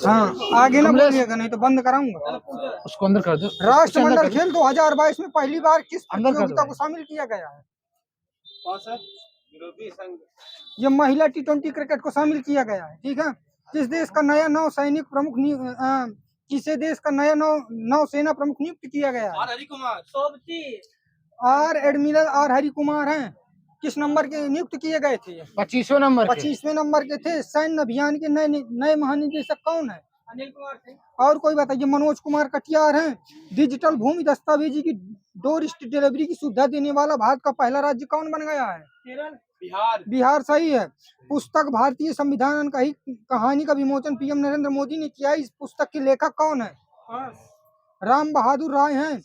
हाँ आगे ना बोलिएगा नहीं तो बंद कराऊंगा। उसको अंदर कर दो। राष्ट्रमंडल खेल 2022 में पहली बार किस प्रतियोगिता को शामिल किया गया है? ये महिला T20 क्रिकेट को शामिल किया गया है। ठीक है। किस देश का नया नौसैनिक प्रमुख किसे देश का नया नौसेना प्रमुख नियुक्त किया गया है? R admiral R Hari Kumar हैं। किस नंबर के नियुक्त किए गए थे? 25वें नंबर 25वें नंबर के थे। सैन्य अभियान के नए महानिदेशक कौन है? अनिल कुमार थे। और कोई बताइए। मनोज कुमार कटियार हैं। डिजिटल भूमि दस्तावेजी की डोर स्टेप डिलीवरी की सुविधा देने वाला भारत का पहला राज्य कौन बन गया है? केरल। बिहार सही है। पुस्तक भारतीय संविधान का ही कहानी का विमोचन पीएम नरेंद्र मोदी ने किया। इस पुस्तक के लेखक कौन है? राम बहादुर राय हैं।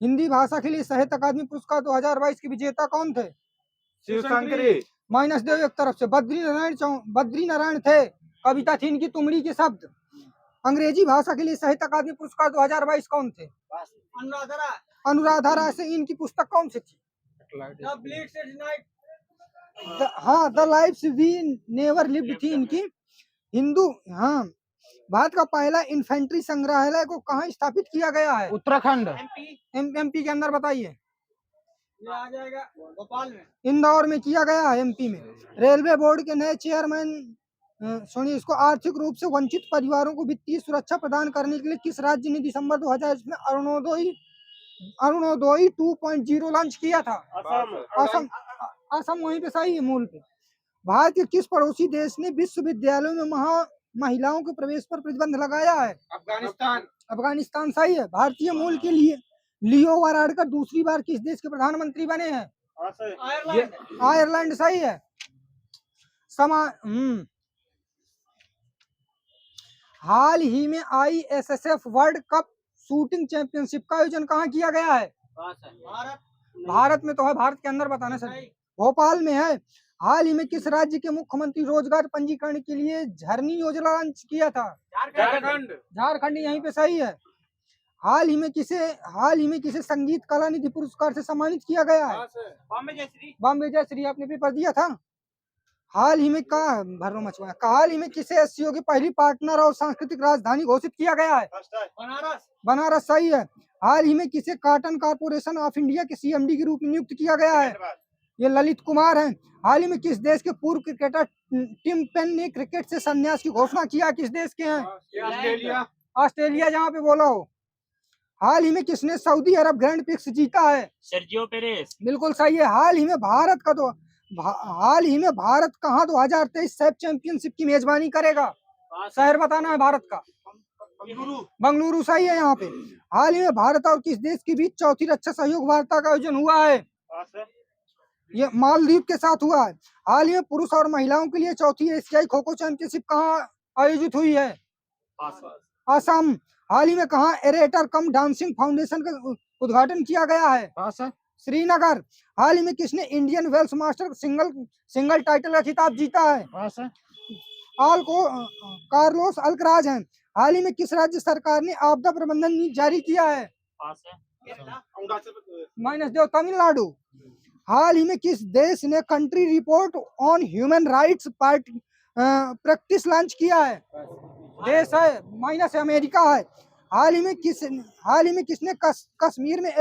हिंदी भाषा के लिए साहित्य अकादमी पुरस्कार 2022 के विजेता कौन थे? शिवशंकरी। माइनस देव एक तरफ से। बद्री नारायण थे। कविता थी इनकी तुमड़ी के शब्द। अंग्रेजी भाषा के लिए साहित्य अकादमी पुरस्कार 2022 कौन थे? अनुराधा राय से। इनकी पुस्तक कौन सी थी? हाँ the life's we never lived थी इनकी। हिंदू। हाँ भारत का पहला इन्फेंट्री संग्रहालय को कहाँ स्थापित किया गया है? उत्तराखंड। एमपी के अंदर बताइए। आ जाएगा भोपाल में। इंदौर में किया गया है एमपी में। रेलवे बोर्ड के नए चेयरमैन सुनिए इसको। आर्थिक रूप से वंचित परिवारों को वित्तीय सुरक्षा प्रदान करने के लिए किस राज्य ने दिसंबर 2000 में अरुणोदय 2.0 लॉन्च किया था? असम। असम वहीं पे सही है मूल पे। भारत के किस पड़ोसी देश ने विश्वविद्यालयों में महिलाओं के प्रवेश पर प्रतिबंध लगाया है? अफगानिस्तान। अफगानिस्तान सही है। भारतीय मूल के लिए लियो वाराडकर दूसरी बार किस देश के प्रधानमंत्री बने हैं? आयरलैंड सही है। हाल ही में ISSF world cup shooting championship का आयोजन कहाँ किया गया है? भारत में तो है। भारत के अंदर बताना सर। भोपाल में है। हाल ही में किस राज्य के मुख्यमंत्री रोजगार पंजीकरण के लिए झरनी योजना लॉन्च किया था? झारखंड यहीं पे सही है। हाल ही में किसे संगीत कला निधि पुरस्कार से सम्मानित किया गया है? बॉम्बे जयश्री। आपने पेपर दिया था। हाल ही में हाल ही में किसे SCO की पहली पार्टनर और सांस्कृतिक राजधानी घोषित किया गया है? बनारस सही है। हाल ही में किसे कॉटन कॉर्पोरेशन ऑफ इंडिया के CMD के रूप में नियुक्त किया गया है? ये ललित कुमार हैं। हाल ही में किस देश के पूर्व क्रिकेटर टिम पेन ने क्रिकेट से संन्यास की घोषणा किया? किस देश के हैं? ऑस्ट्रेलिया जहाँ पे बोला हो। हाल ही में किसने सऊदी अरब ग्रैंड प्रिक्स जीता है? Sergio Perez. बिल्कुल सही है। हाल ही में भारत कहाँ 2023 सैफ चैंपियनशिप की मेजबानी करेगा? शहर बताना है भारत का। बंगलुरु सही है यहाँ पे। हाल ही में भारत और किस देश के बीच चौथी रक्षा सहयोग वार्ता का आयोजन हुआ है? ये मालदीव के साथ हुआ है। हाल ही में पुरुष और महिलाओं के लिए चौथी एशियाई खो खो चैंपियनशिप कहाँ आयोजित हुई है? असम। हाल ही में कहाँ एरेटर कम डांसिंग फाउंडेशन का उद्घाटन किया गया है? श्रीनगर। हाल ही में किसने Indian Wells master single title का खिताब जीता है? कार्लोस अल्कराज हैं। हाल ही में किस राज्य सरकार ने आपदा प्रबंधन नीति जारी किया है? माइनस दो तमिलनाडु। हाल ही में किस देश ने country report on human rights practice launch किया है? देश है माइनस अमेरिका है। हाल ही में किसने कश्मीर में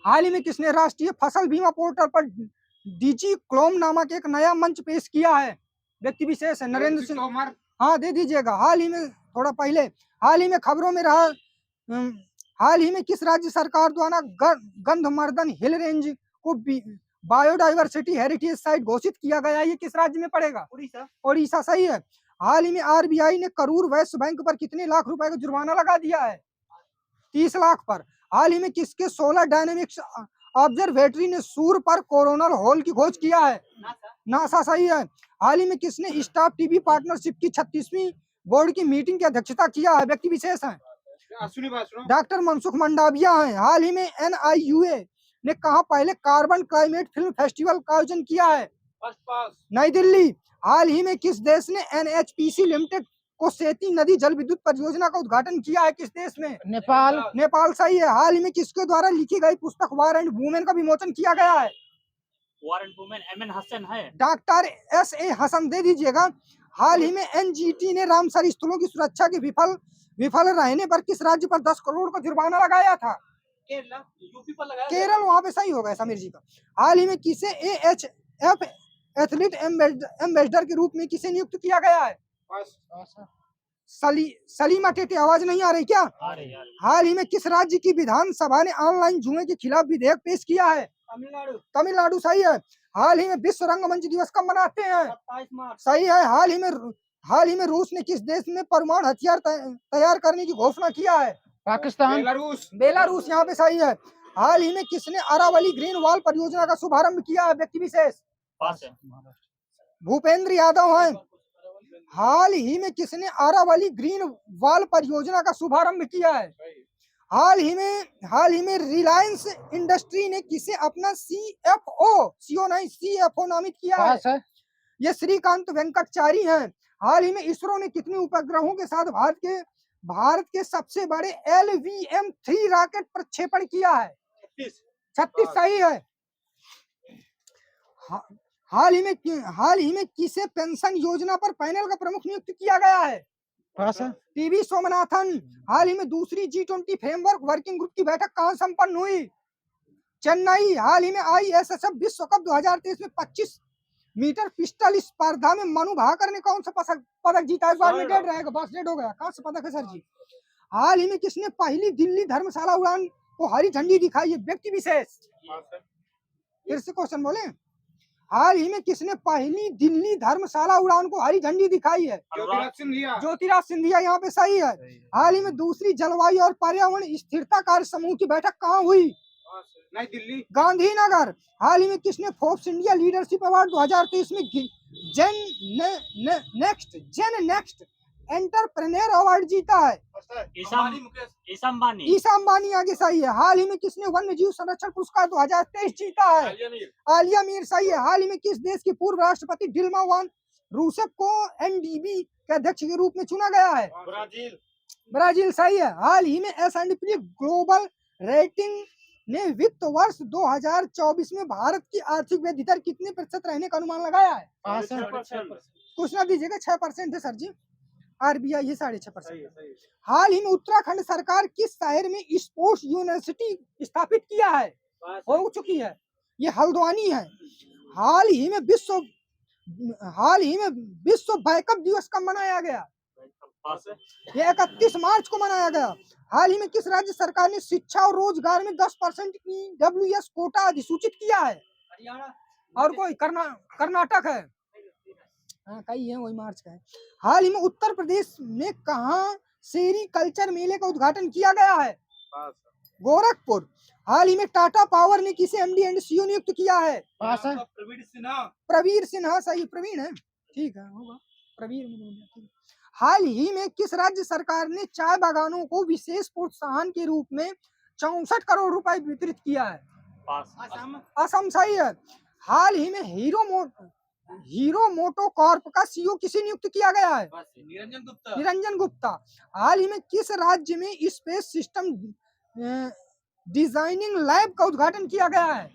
हाल ही में किसने राष्ट्रीय फसल बीमा पोर्टल पर डीजी क्लोम नामक एक नया मंच पेश किया है? व्यक्ति विशेष है। नरेंद्र सिंह तोमर। हाँ दे दीजिएगा। हाल ही में थोड़ा पहले हाल ही में खबरों में रहा। हाल ही में किस राज्य सरकार द्वारा गंधमार्दन हिल रेंज को बायोडाइवर्सिटी हेरिटेज साइट घोषित किया गया? ये किस राज्य में पड़ेगा? उड़ीसा सही है। हाल ही में RBI ने करूर वैश्य बैंक पर कितने लाख रुपए का जुर्माना लगा दिया है? 30 लाख पर। हाल ही में किसके सोलर डायनेमिक्स ऑब्जर्वेटरी ने सूर्य पर कोरोनल होल की खोज किया है? नासा सही है। हाल ही में किसने स्टाफ टीवी पार्टनरशिप की 36वीं बोर्ड की मीटिंग की अध्यक्षता किया है? व्यक्ति विशेष है। डॉक्टर मनसुख मंडाविया हैं। हाल ही में NIUA ने कहा पहले कार्बन क्लाइमेट फिल्म फेस्टिवल का आयोजन किया है? नई दिल्ली। हाल ही में किस देश ने NHPC लिमिटेड को सेती नदी जल विद्युत परियोजना का उद्घाटन किया है? किस देश में? नेपाल सही है। हाल ही में किसके द्वारा लिखी गई पुस्तक वार एंड वुमेन का विमोचन किया गया है? वारंट वुमेन एमएन हसन है। डॉक्टर SA हसन दे दीजिएगा। हाल ही में NGT ने रामसर स्थलों की सुरक्षा के विफल रहने पर किस राज्य पर 10 करोड़ का जुर्माना लगाया था? केरला, यूपी पर लगाया केरल, वहां पे सही होगा समीर जी का। हाल ही में किसे AHF एथलीट एम्बेसडर के रूप में किसे नियुक्त किया गया है? सलीमा टेटे, आवाज नहीं आ रही क्या? आ रही है। हाल ही में किस राज्य की विधानसभा ने ऑनलाइन जुए के खिलाफ विधेयक पेश किया है? तमिलनाडु सही है। हाल ही में विश्व रंगमंच दिवस कब मनाते हैं? 27 मार्च। सही है। हाल ही में रूस ने किस देश में परमाणु हथियार तैयार करने की घोषणा किया है? पाकिस्तान। बेलारूस, यहाँ पे सही है। हाल ही में किसने अरावली ग्रीन वॉल परियोजना का शुभारंभ किया है? व्यक्ति विशेष। पास है। भूपेंद्र यादव हैं। हाल ही में किसने अरावली ग्रीन वॉल परियोजना का शुभारंभ किया है? हाल ही में रिलायंस इंडस्ट्री ने किसे अपना CFO नामित किया है? पास है। ये श्रीकांत वेंकटचारी हैं। हाल ही में इसरो ने कितने उपग्रहों के साथ भारत के सबसे बड़े LVM-3 रॉकेट प्रक्षेपण किया है? 36 सही है। हाल ही में किसे पेंशन योजना पर पैनल का प्रमुख नियुक्त किया गया है? पास है। टीवी सोमनाथन। हाल ही में दूसरी G20 फ्रेमवर्क वर्किंग ग्रुप की बैठक कहां संपन्न हुई? चेन्नई। हाल ही में ISSF विश्व कप 2023 में 25 मीटर पिस्टल स्पर्धा में मनु भाकर ने कौन सा पदक जीता? इस बार में डेड रहेगा, बस डेड हो गया। कौन सा पदक है सर जी? हाल ही में किसने पहली दिल्ली धर्मशाला उड़ान को हरी झंडी दिखाई है? व्यक्ति विशेष। फिर से क्वेश्चन बोले। हाल ही में किसने पहली दिल्ली धर्मशाला उड़ान को हरी झंडी दिखाई है? ज्योतिराज सिंधिया, यहाँ पे सही है। हाल ही में दूसरी जलवायु और पर्यावरण स्थिरता कार्य समूह की बैठक कहाँ हुई? नई दिल्ली, गांधीनगर। हाल ही में किसने फोर्ब्स इंडिया लीडरशिप अवार्ड 2023 में जेन नेक्स्ट एंटरप्रेन्योर अवार्ड जीता है? ईसा अंबानी आगे सही है। हाल ही में किसने वन्य जीव संरक्षण पुरस्कार 2023 जीता है? आलिया मीर सही है। हाल ही में किस देश के पूर्व राष्ट्रपति डिल्मा वान रूसेफ को NDB के अध्यक्ष के रूप में चुना गया है? ब्राजील सही है। हाल ही में S&P ग्लोबल रेटिंग ने वित्त वर्ष 2024 में भारत की आर्थिक वृद्धि दर कितने प्रतिशत रहने का अनुमान लगाया है? कुछ ना दीजिएगा, 6% है सर जी। RBI ये 6.5%। हाल ही में उत्तराखंड सरकार किस शहर में स्पोर्ट्स यूनिवर्सिटी स्थापित किया है? हो चुकी है, ये हल्द्वानी है। हाल ही में विश्व बैकअप दिवस कब मनाया गया? ये 31 मार्च को मनाया गया। हाल ही में किस राज्य सरकार ने शिक्षा और रोजगार में 10% की WS कोटा अधिसूचित किया है? और कोई कर्नाटक है। हाँ, कई है, वही मार्च का है। हाल ही में उत्तर प्रदेश में कहाँ सेरीकल्चर मेले का उद्घाटन किया गया है? गोरखपुर। हाल ही में टाटा पावर ने किसे MD एंड CEO नियुक्त किया है? प्रवीर सिन्हा सही। प्रवीण है, ठीक है, होगा प्रवीर। हाल ही में किस राज्य सरकार ने चाय बागानों को विशेष प्रोत्साहन के रूप में 64 करोड़ रुपए वितरित किया है? असम सही है। हाल ही में हीरो मोटो कॉर्प का CEO किसे नियुक्त किया गया है? निरंजन गुप्ता। हाल ही में किस राज्य में स्पेस सिस्टम डिजाइनिंग लैब का उद्घाटन किया गया है?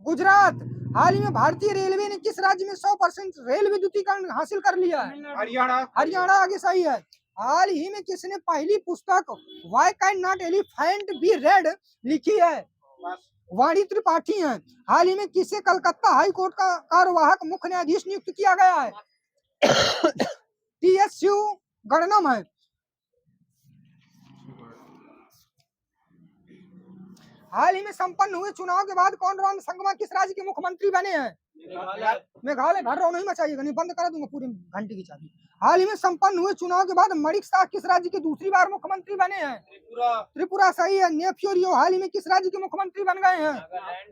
गुजरात। हाल ही में भारतीय रेलवे ने किस राज्य में 100% रेल विद्युतीकरण हासिल कर लिया है? हरियाणा आगे सही है। हाल ही में किसने पहली पुस्तक why can not elephant be red लिखी है? वाणी त्रिपाठी हैं। हाल ही में किसे कलकत्ता हाई कोर्ट का कार्यवाहक मुख्य न्यायाधीश नियुक्त किया गया है? TSU गणनम है। हाल ही में संपन्न हुए चुनाव के बाद कौन संगमा किस राज्य के मुख्यमंत्री बने हैं? मेघालय। भर रहा नहीं मचाइएगा, नहीं बंद करा दूंगा पूरी घंटे की चाबी। हाल ही में संपन्न हुए चुनाव के बाद मणिक शाह किस राज्य के दूसरी बार मुख्यमंत्री बने हैं? त्रिपुरा सही है। नेफ्यू रियो हाल ही में किस राज्य के मुख्यमंत्री बन गए हैं?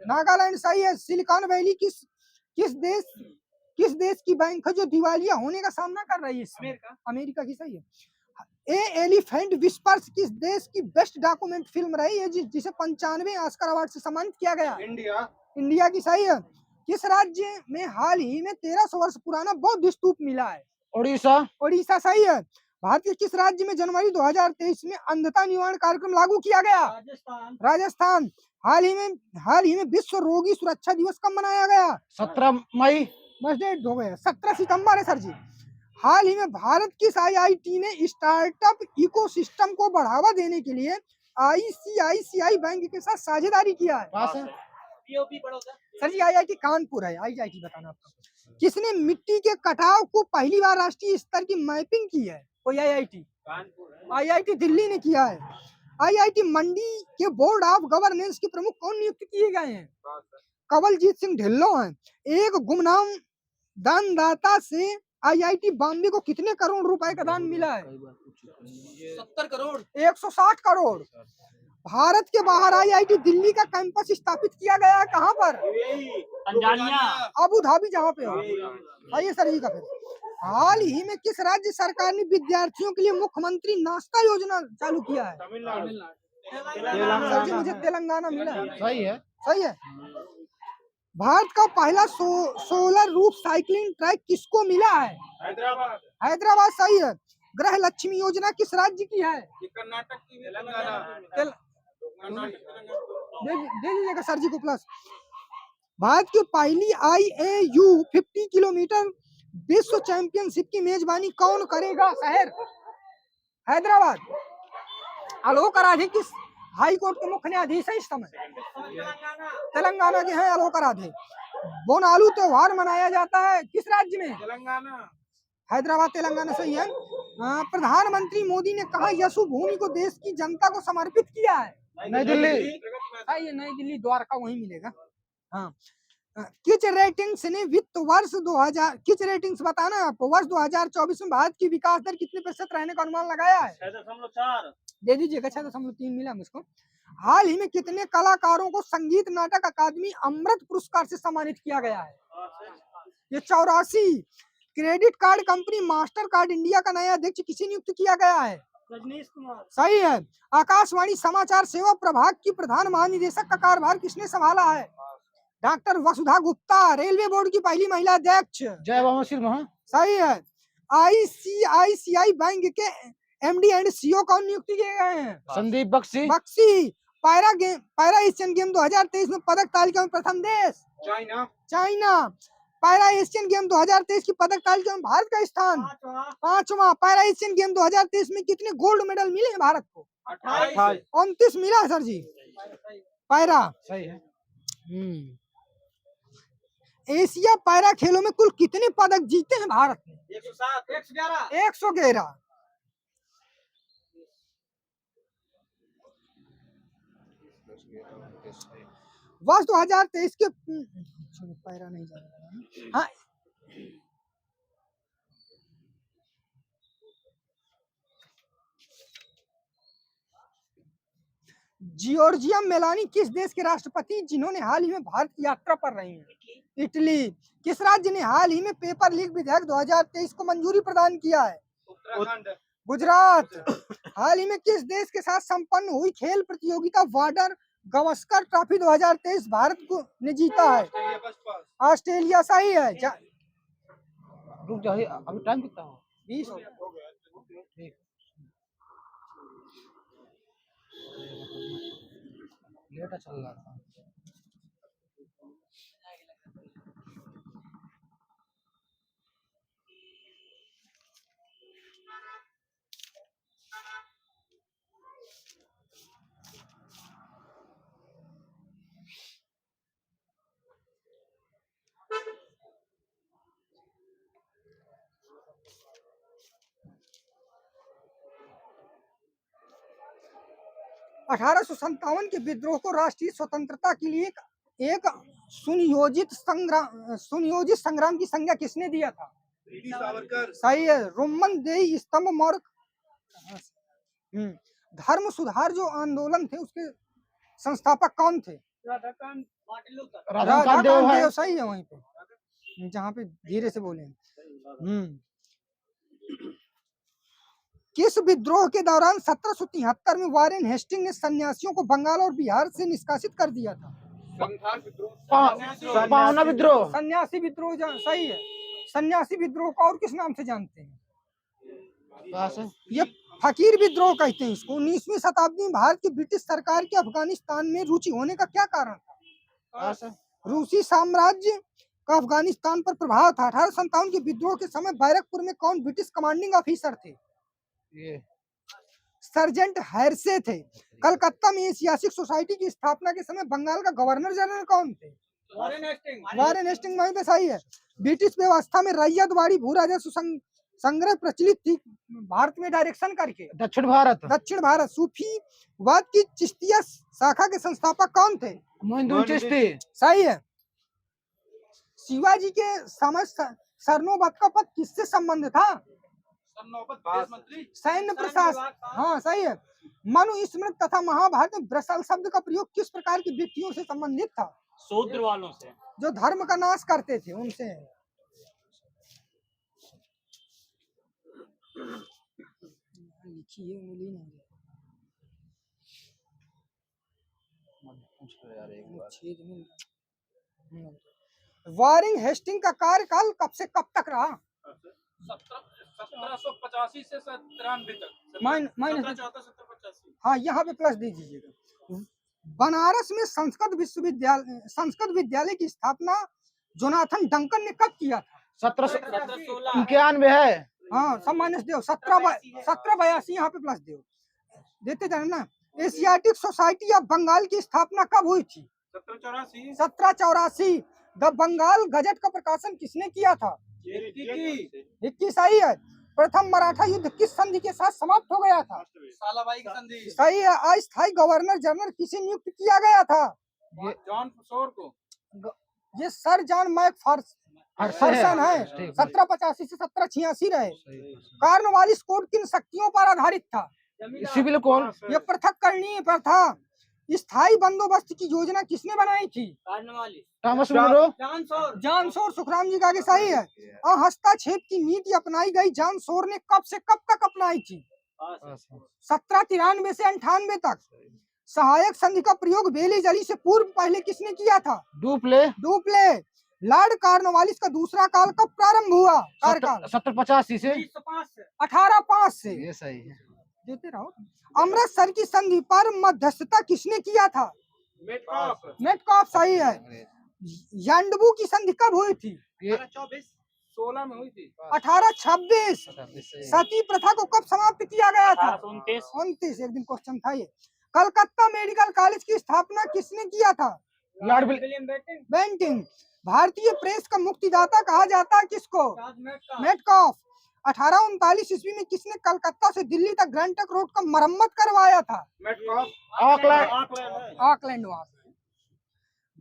नागालैंड सही है। सिलिकॉन वैली किस देश की बैंक है जो दिवालिया होने का सामना कर रही है? अमेरिका की सही है। एलिफेंट विस्पर्स किस देश की बेस्ट डॉक्यूमेंट फिल्म रही है जिसे 95 ऑस्कर अवार्ड से सम्मानित किया गया? इंडिया की सही है। किस राज्य में हाल ही में 1300 वर्ष पुराना बौद्ध स्तूप मिला है? ओडिशा सही है। भारत के किस राज्य में जनवरी 2023 में अंधता निवारण कार्यक्रम लागू किया गया? राजस्थान। हाल ही में विश्व रोगी सुरक्षा दिवस कब मनाया गया? 17 मई। बस डेट हो गया, 17 सितंबर है सर जी। हाल ही में भारत किस आईआईटी ने स्टार्टअप इकोसिस्टम को बढ़ावा देने के लिए आईसीआईसीआई बैंक के साथ साझेदारी किया है? पास है। सर जी आईआईटी कानपुर है, आईआईटी बताना आपको। किसने मिट्टी के कटाव को पहली बार राष्ट्रीय स्तर की मैपिंग की है? कोई आईआईटी? आईआईटी दिल्ली ने किया है। आईआईटी मंडी के बोर्ड ऑफ गवर्नेंस के प्रमुख कौन नियुक्त किए गए हैं? कवलजीत सिंह ढिल्लों हैं। एक गुमनाम दानदाता से आईआईटी बॉम्बे को कितने करोड़ रुपए का दान मिला है? 70 करोड़। 160 करोड़। भारत के बाहर आईआईटी दिल्ली का कैंपस स्थापित किया गया है, कहाँ पर? तंजानिया। अबू धाबी, जहाँ पे हो। आइए सर जी का फिर। हाल ही में किस राज्य सरकार ने विद्यार्थियों के लिए मुख्यमंत्री नाश्ता योजना चालू किया है? सर जी मुझे तेलंगाना मिला है। सही है। सही है। भारत का पहला सोलर रूफ साइकिलिंग ट्रैक किसको मिला है? हैदराबाद। सही है। गृह लक्ष्मी योजना किस राज्य की है? कर्नाटक की। दे दीजिएगा सर जी को प्लस। भारत की पहली IAU 50 किलोमीटर विश्व चैंपियनशिप की मेजबानी कौन करेगा? शहर हैदराबाद। आलोक राधे किस हाई कोर्ट के मुख्य न्यायाधीश है इस समय? तेलंगाना के हैं आलोक राधे। बोनालू त्योहार मनाया जाता है किस राज्य में? तेलंगाना। हैदराबाद तेलंगाना। सही है। प्रधानमंत्री मोदी ने कहा यशु भूमि को देश की जनता को समर्पित किया है? नई दिल्ली। ये नई दिल्ली, द्वारका वहीं मिलेगा। हाँ। किच रेटिंग्स ने वित्त वर्ष 2000 किच रेटिंग्स बताना आपको, वर्ष 2024 में भारत की विकास दर कितने प्रतिशत रहने का अनुमान लगाया है? 6.4। दे दीजिएगा, 6.3 मिला मुझको। हाल ही में कितने कलाकारों को संगीत नाटक अकादमी अमृत पुरस्कार से सम्मानित किया गया है? ये 84। Credit card company master card India का नया अध्यक्ष किसे नियुक्त किया गया है? रजनीश कुमार। सही है। आकाशवाणी समाचार सेवा प्रभाग की प्रधान महानिदेशक का कार्यभार किसने संभाला है? डॉक्टर वसुधा गुप्ता। रेलवे बोर्ड की पहली महिला अध्यक्ष? जयभामा सिन्हा। सही है। आईसीआईसीआई बैंक के MD एंड CEO कौन नियुक्त किए गए हैं? Sandeep Bakshi. Para Asian game 2023 में पदक तालिका में प्रथम देश? चाइना। पैरा एशियन गेम 2023 की पदक तालिका में भारत का स्थान? 5वां। पैरा एशियन गेम 2023 में कितने गोल्ड मेडल मिले हैं भारत को? 29 मिला है सर जी। पैरा। सही है। एशिया पैरा खेलों में कुल कितने पदक जीते हैं भारत ने? 111। वर्ष 2023 के पैरा नहीं जाना। हाँ, जियोर्जिया मेलानी किस देश के राष्ट्रपति जिन्होंने हाल ही में भारत की यात्रा पर रही हैं? इटली। किस राज्य ने हाल ही में पेपर लीक विधेयक 2023 को मंजूरी प्रदान किया है? गुजरात। हाल ही में किस देश के साथ संपन्न हुई खेल प्रतियोगिता बॉर्डर गावस्कर ट्रॉफी 2023 भारत को ने जीता है? ऑस्ट्रेलिया। सही है। रुक जाइए, अभी टाइम कितना हो? 20 हो ठीक। लेट चल रहा था। $1857 के विद्रोह को राष्ट्रीय स्वतंत्रता के लिए एक सुनियोजित संग्राम की संज्ञा किसने दिया था? सही है। रोमन देई स्तंभ मौर्य। धर्म सुधार जो आंदोलन थे उसके संस्थापक कौन थे? राधाकांत देव। सही है। वहीं पे जहाँ पे धीरे से बोले। किस विद्रोह के दौरान 1773 में वारेन हेस्टिंग ने सन्यासियों को बंगाल और बिहार से निष्कासित कर दिया था? पावना विद्रोह। सन्यासी विद्रोह। सही है। सन्यासी विद्रोह को और किस नाम से जानते हैं? कहाँ से? ये फकीर विद्रोह कहते हैं इसको। 19वीं शताब्दी में भारत की ब्रिटिश सरकार के अफगानिस्तान में रुचि होने का क्या कारण था? कहाँ से? रूसी साम्राज्य का अफगानिस्तान पर प्रभाव था। 1857 के विद्रोह के समय बैरकपुर में कौन ब्रिटिश कमांडिंग ऑफिसर थे? ये सर्जेंट हैरसे थे। कलकत्ता में एशियाटिक सोसाइटी की स्थापना के समय बंगाल का गवर्नर जनरल कौन थे? वॉरेन हेस्टिंग वहीं पे सही है। ब्रिटिश व्यवस्था में रैयतवाड़ी भू राजस्व संग्रह प्रचलित थी भारत में डायरेक्शन करके। दक्षिण भारत। दक्षिण भारत। सूफीवाद की चिश्तिया शाखा के संस्थापक कौन थे? मोहिउद्दीन चिश्ती। सही है। शिवाजी के समय सरनोबत का पद किससे संबंध था? सैन्य प्रशासन। हाँ सही है। मनुस्मृति तथा महाभारत में ब्रसल शब्द का प्रयोग किस प्रकार की व्यक्तियों से संबंधित था? शूद्र वालों से। जो धर्म का नाश करते थे उनसे। लिखिए उंगली नहीं वॉरेन हेस्टिंग का कार्यकाल कब से कब तक रहा? 1785 से 93 तक। माइनस 1785। हाँ यहाँ पे प्लस दे दीजिएगा। बनारस में संस्कृत विद्यालय की स्थापना जोनाथन डंकन ने कब किया था? 1791 है। हाँ सब माइनस दो। 1782 यहाँ पे प्लस दो देते जाना ना। एशियाटिक सोसाइटी ऑफ बंगाल की स्थापना कब हुई थी? 1784। द बंगाल गजट का प्रकाशन किसने किया था? 21 सही है। प्रथम मराठा युद्ध किस संधि के साथ समाप्त हो गया था? सालाबाई की संधि। सही है। अस्थायी गवर्नर जनरल किसे नियुक्त किया गया था? जॉन फोर को। ये सर जॉन मैकफर्सन है। 1785 से 1786 रहे। कॉर्नवालिस कोड किन शक्तियों पर आधारित था? Civil code. ये पृथककरणीय पर था। स्थायी बंदोबस्त की योजना किसने बनाई थी? Thomas Munro. John Shore. Sukhram जी का आगे सही है। हस्तक्षेप की नीति अपनाई गई जॉन शोर ने कब से कब तक अपनाई थी? 1793 से 98 तक। सहायक संधि का प्रयोग बेली जली से पूर्व पहले किसने किया था? डुप्ले। लॉर्ड कॉर्नवालिस का दूसरा काल कब प्रारंभ हुआ? कार्यकाल 1785 से 1805 से। ये सही है। देते रहो। अमृतसर की संधि पर मध्यस्थता किसने किया था? मेटकॉफ सही है। यांडबू की संधि कब हुई थी? 16 में हुई थी। 1826। सती प्रथा को कब समाप्त किया गया था? 29। एक दिन क्वेश्चन था ये। कलकत्ता मेडिकल कॉलेज की स्थापना किसने किया था? Lord Bentinck. भारतीय प्रेस का मुक्तिदाता कहा जाता है किसको? मेटकॉफ। 1839 ईस्वी में किसने कलकत्ता से दिल्ली तक ग्रैंड ट्रंक रोड का मरम्मत करवाया था? ऑकलैंड।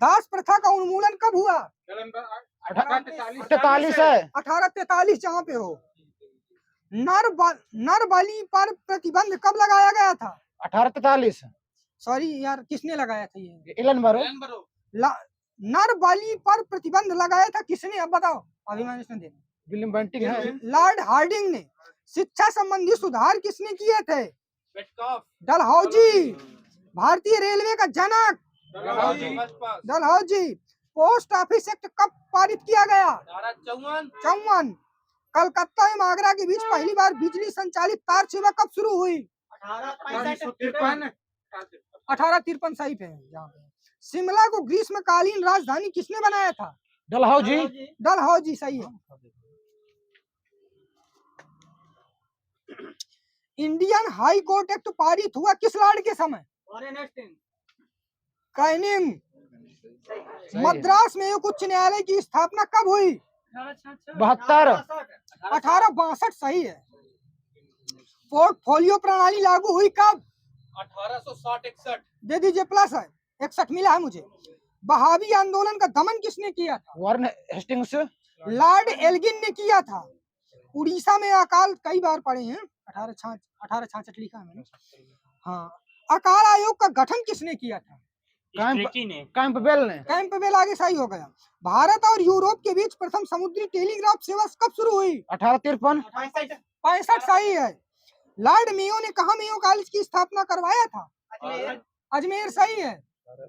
दास प्रथा का उन्मूलन कब हुआ? 1843 है। 1843 जहाँ पे हो। नर बलि पर प्रतिबंध कब लगाया गया था? 1843। सॉरी यार किसने लगाया था ये? एलन बरो। नर बलि पर प्रतिबंध लगाया था किसने? अब बताओ। अभिमान इसमें दे। विलियम बेंटिंग है। लॉर्ड हार्डिंग ने। शिक्षा संबंधी सुधार किसने किए थे? डलहौजी। भारतीय रेलवे का जनक डलहौजी। पोस्ट ऑफिस एक्ट कब पारित किया गया? 54। कलकत्ता एवं आगरा के बीच पहली बार बिजली संचालित तार सेवा कब शुरू हुई? 1853 सही पे यहाँ पे। शिमला को ग्रीष्मकालीन राजधानी किसने बनाया था? डलहौजी सही है। इंडियन हाई कोर्ट एक्ट पारित हुआ किस लॉर्ड के समय? कैनिंग। मद्रास में एक उच्च न्यायालय की स्थापना कब हुई? 72। 1862 सही है। पोर्टफोलियो प्रणाली लागू हुई कब? 1860-61। दे दीजिए प्लस है। 61 मिला है मुझे। बहावी आंदोलन का दमन किसने किया था? Warren Hastings. लॉर्ड एल्गिन ने किया था। उड़ीसा में अकाल कई बार पड़े हैं। 1866 लिखा है मैंने। हाँ। अकाल आयोग का गठन किसने किया था? कैंपबेल आगे सही हो गया। भारत और यूरोप के बीच प्रथम समुद्री टेलीग्राफ सेवा कब शुरू हुई? 1853। 65 सही है। लॉर्ड मेयो ने कहा मेयो कॉलेज की स्थापना करवाया था? अजमेर सही है।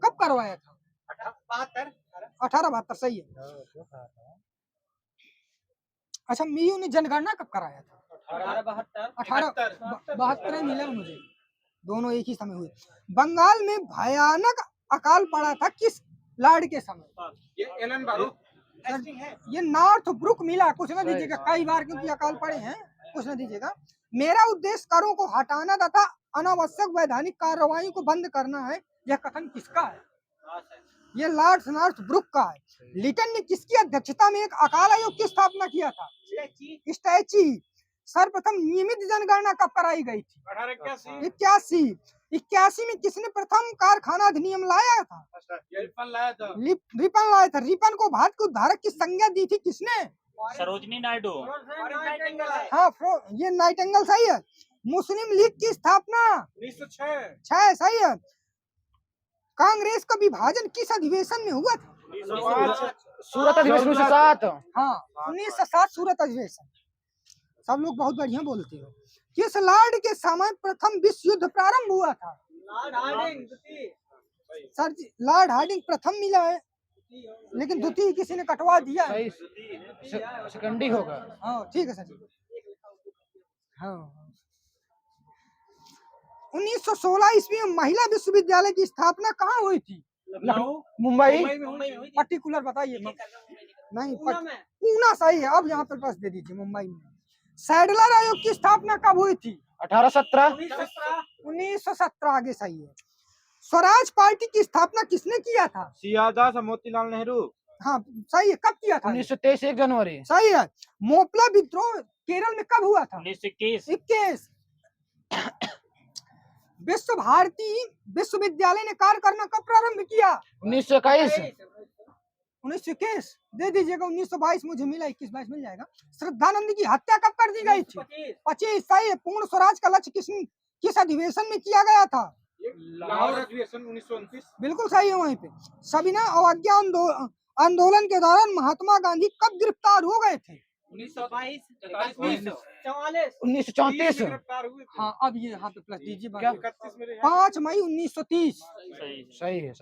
कब करवाया था? 1872 सही है। अच्छा मेयो ने जनगणना कब कराया था? 72 मिला मुझे, दोनों एक ही समय हुए। बंगाल में भयानक अकाल पड़ा था किस लॉर्ड के समय? ये एलन बारूद ये नॉर्थ ब्रुक मिला, कुछ ना दीजिएगा, कई बार क्योंकि अकाल पड़े हैं, कुछ ना दीजिएगा। मेरा उद्देश्य करों को हटाना तथा अनावश्यक वैधानिक कार्रवाई को बंद करना है। यह कथन किसका है? ये लॉर्ड नॉर्थ ब्रुक का है। लिटन ने किसकी अध्यक्षता में एक अकाल आयोग की स्थापना किया था? स्टैची। सर्वप्रथम नियमित जनगणना कब कराई गई थी? 81। 81 में किसने प्रथम कारखाना अधिनियम लाया था? रिपन लाया था। रिपन लाया था। रिपन को भारत के उद्धारक की संज्ञा दी थी किसने? सरोजनी नायडू। हाँ, ये नाइटिंगेल सही है। मुस्लिम लीग की स्थापना 1906। सही है। कांग्रेस का विभाजन किस अधिवेशन में हुआ था? सूरत अधिवेशन 1907। हाँ, 1907 सूरत अधिवेशन। सब लोग बहुत बढ़िया बोलते हो। किस लॉर्ड के समय प्रथम विश्व युद्ध प्रारंभ हुआ था? सर जी, लॉर्ड हार्डिंग प्रथम मिला है, लेकिन द्वितीय किसी ने कटवा दिया है। सेकंडी होगा। हाँ ठीक है सर जी। हाँ, 1916 ईस्वी में महिला विश्वविद्यालय की स्थापना कहाँ हुई थी? मुंबई। पर्टिकुलर बताइए। नहीं, पूना सही है। अब यहाँ पर प्लस दे दीजिए। मुंबई में। सैडलर आयोग की स्थापना कब हुई थी? 1817। 1917 आगे सही है। स्वराज पार्टी की स्थापना किसने किया था? सियादास और मोतीलाल नेहरू। हाँ सही है। कब किया था? 1923 1 जनवरी। सही है। मोपला विद्रोह केरल में कब हुआ था? 1921। विश्व भारती विश्वविद्यालय ने कार्य करना कब प्रारंभ किया? 1921। 1921 दे दीजिएगा। 1922 मुझे मिला, 21-22 मिल जाएगा। श्रद्धानंद की हत्या कब कर दी गई थी? 25 सही है। पूर्ण स्वराज का लक्ष्य किस अधिवेशन में किया गया था? लाहौर अधिवेशन 1929। बिल्कुल सही है। वहीं पे सविनय अवज्ञा आंदोलन के दौरान महात्मा गांधी कब गिरफ्तार हो गए थे? 1934। हाँ, अब ये यहाँ पे प्लस दीजिए। 5 मई 1930 सही है।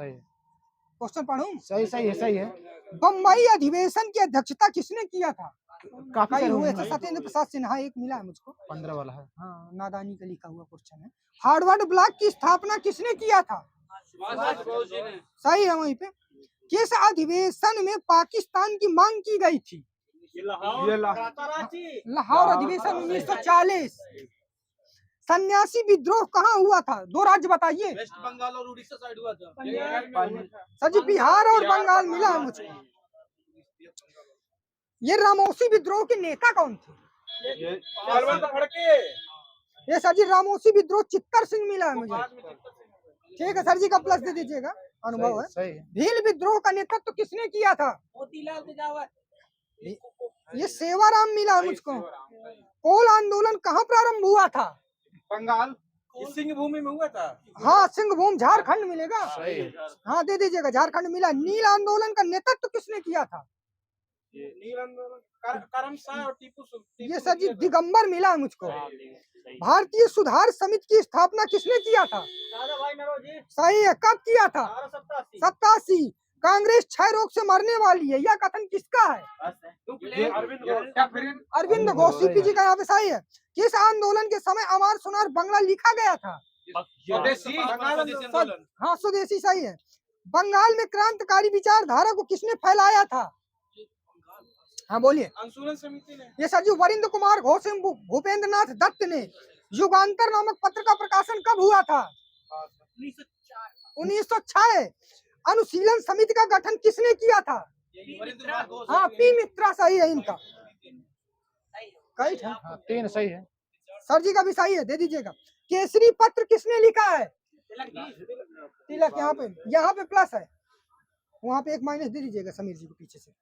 क्वेश्चन पढ़ूं? सही है। बम्बई अधिवेशन की अध्यक्षता किसने किया था? काफी कई सारे हुए होंगे। थे। सत्येंद्र प्रसाद सिन्हा एक मिला है मुझको। 15 वाला है। हाँ, नादानी का लिखा हुआ क्वेश्चन है। हार्वर्ड ब्लॉक की स्थापना किसने किया था? सही है। वहीं पे किस अधिवेशन में पाकिस्तान की मांग की गई थी? लाहौर अधिवेशन 1940। सन्यासी विद्रोह कहाँ हुआ था? 2 राज्य बताइए। वेस्ट बंगाल और उड़ीसा साइड हुआ था। सर जी, बिहार और बंगाल मिला है मुझको। ये रामोसी विद्रोह के नेता कौन थे? ये सर जी, रामोसी विद्रोह चित्तर सिंह मिला है मुझे। ठीक है सर जी, का प्लस दे दीजिएगा, अनुभव है। सही है। भील विद्रोह का नेतृत्व किसने किया था? मोतीलाल नेहरू। ये सेवाराम मिला मुझको। कोल आंदोलन कहाँ प्रारंभ हुआ था? बंगाल सिंह भूमि में हुआ था। हाँ, सिंहभूम झारखंड मिलेगा। सही है। हाँ दे दीजिएगा, झारखंड मिला। नील आंदोलन का नेतृत्व किसने किया था? नील आंदोलन करमशाह और टीपू सुल्तान। ये सर जी, दिगंबर मिला है मुझको। भारतीय सुधार समिति की स्थापना किसने किया था? सही है। कब किया था? 87। कांग्रेस क्षय रोग से मरने वाली है, यह कथन किसका है? अरविंद घोष जी का। यहाँ पे सही है। किस आंदोलन के समय अमार सुनार बंगला लिखा गया था? स्वदेशी आंदोलन। हाँ, स्वदेशी सही है। बंगाल में क्रांतिकारी विचारधारा को किसने फैलाया था? हाँ बोलिए। अंशुलन समिति ने। ये सर जी, वरिंद्र कुमार घोष एवं भूपेंद्र नाथ दत्त ने। युगांतर नामक पत्र का प्रकाशन कब हुआ था? 1906। अनुशीलन समिति का गठन किसने किया था? हाँ, पी मित्रा सही है इनका। कई थे। 3 सही है। सर जी का भी सही है, दे दीजिएगा। केसरी पत्र किसने लिखा है? तिलक। यहाँ पे प्लस है, वहाँ पे एक माइनस दे दीजिएगा समीर जी को पीछे से।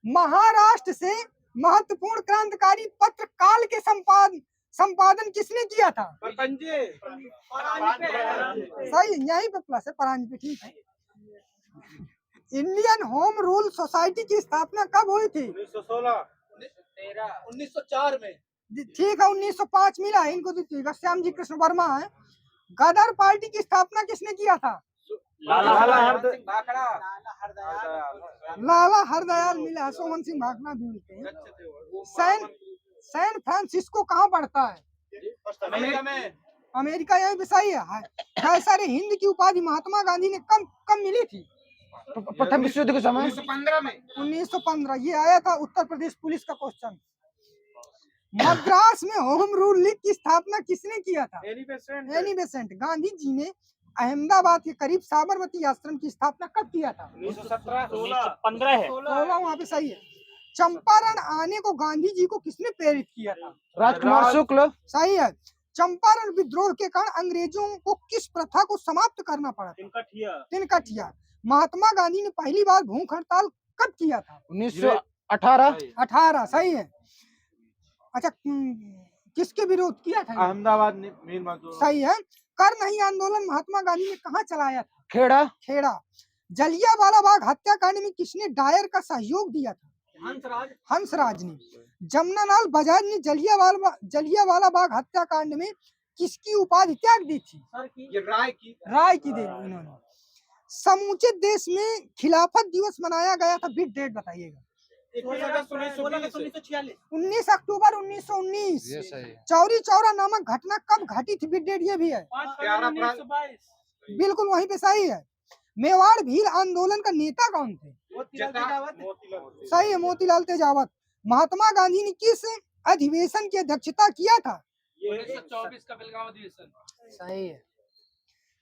महाराष्ट्र से महत्वपूर्ण क्रांतिकारी पत्र काल के संपादन किसने किया था? सही, यहीं पे प्लस है। परांजपे ठीक है। इंडियन होम रूल सोसाइटी की स्थापना कब हुई थी? 1904 में। ठीक है। 1905 मिला है इनको दीजिएगा। श्याम जी कृष्ण वर्मा है। गदर पार्टी की स्थापना किसने किया था? लाला हरदयाल मिला है। सोमन सिंह भाखड़ा भी मिलते हैं। सैन फ्रांसिस्को कहाँ पड़ता है? अमेरिका में अमेरिका, यही भी सही है। कैसर हिंद की उपाधि महात्मा गांधी ने कब कब मिली थी? प्रथम विश्व युद्ध के समय 1915 में 1915। ये आया था उत्तर प्रदेश पुलिस का क्वेश्चन। मद्रास में होम रूल लीग की स्थापना किसने किया था? Annie Besant Annie Besant. Gandhi ji ने अहमदाबाद के करीब साबरमती आश्रम की स्थापना कब किया था? 1917 15 है। 16। वहाँ पे सही है। चंपारण आने को गांधी जी को किसने प्रेरित किया था? राजकुमार शुक्ल। सही है। चंपारण विद्रोह के कारण अंग्रेजों को किस प्रथा को समाप्त करना पड़ा? तिनकठिया। महात्मा गांधी ने पहली बार भूख हड़ताल कब किया था? 1918। 18। सही है। अच्छा, किसके विरोध किया था? अहमदाबाद में मीर मजदूर सही है। कर नहीं आंदोलन महात्मा गांधी ने कहाँ चलाया था? खेड़ा। खेड़ा। जलियांवाला बाग हत्याकांड में किसने डायर का सहयोग दिया था? हंसराज ने। जमनालाल बजाज ने जलियांवाला बाग हत्याकांड में किसकी उपाधि त्याग दी थी? ये राय की दे इन्होंने। समूचे देश में खिलाफत दिवस मनाया गया था, बिट डेट बताइएगा। 19 अक्टूबर 1919। चौरी चौरा नामक घटना कब घटी थी? बिट डेट ये भी है। 11 बिल्कुल वहीं पे सही है। मेवाड़ भील आंदोलन का नेता कौन थे? सही है, मोतीलाल तेजावत। महात्मा गांधी ने किस अधिवेशन की अध्यक्षता किया था? 1924 का बेलगांव अधिवेशन। सही है।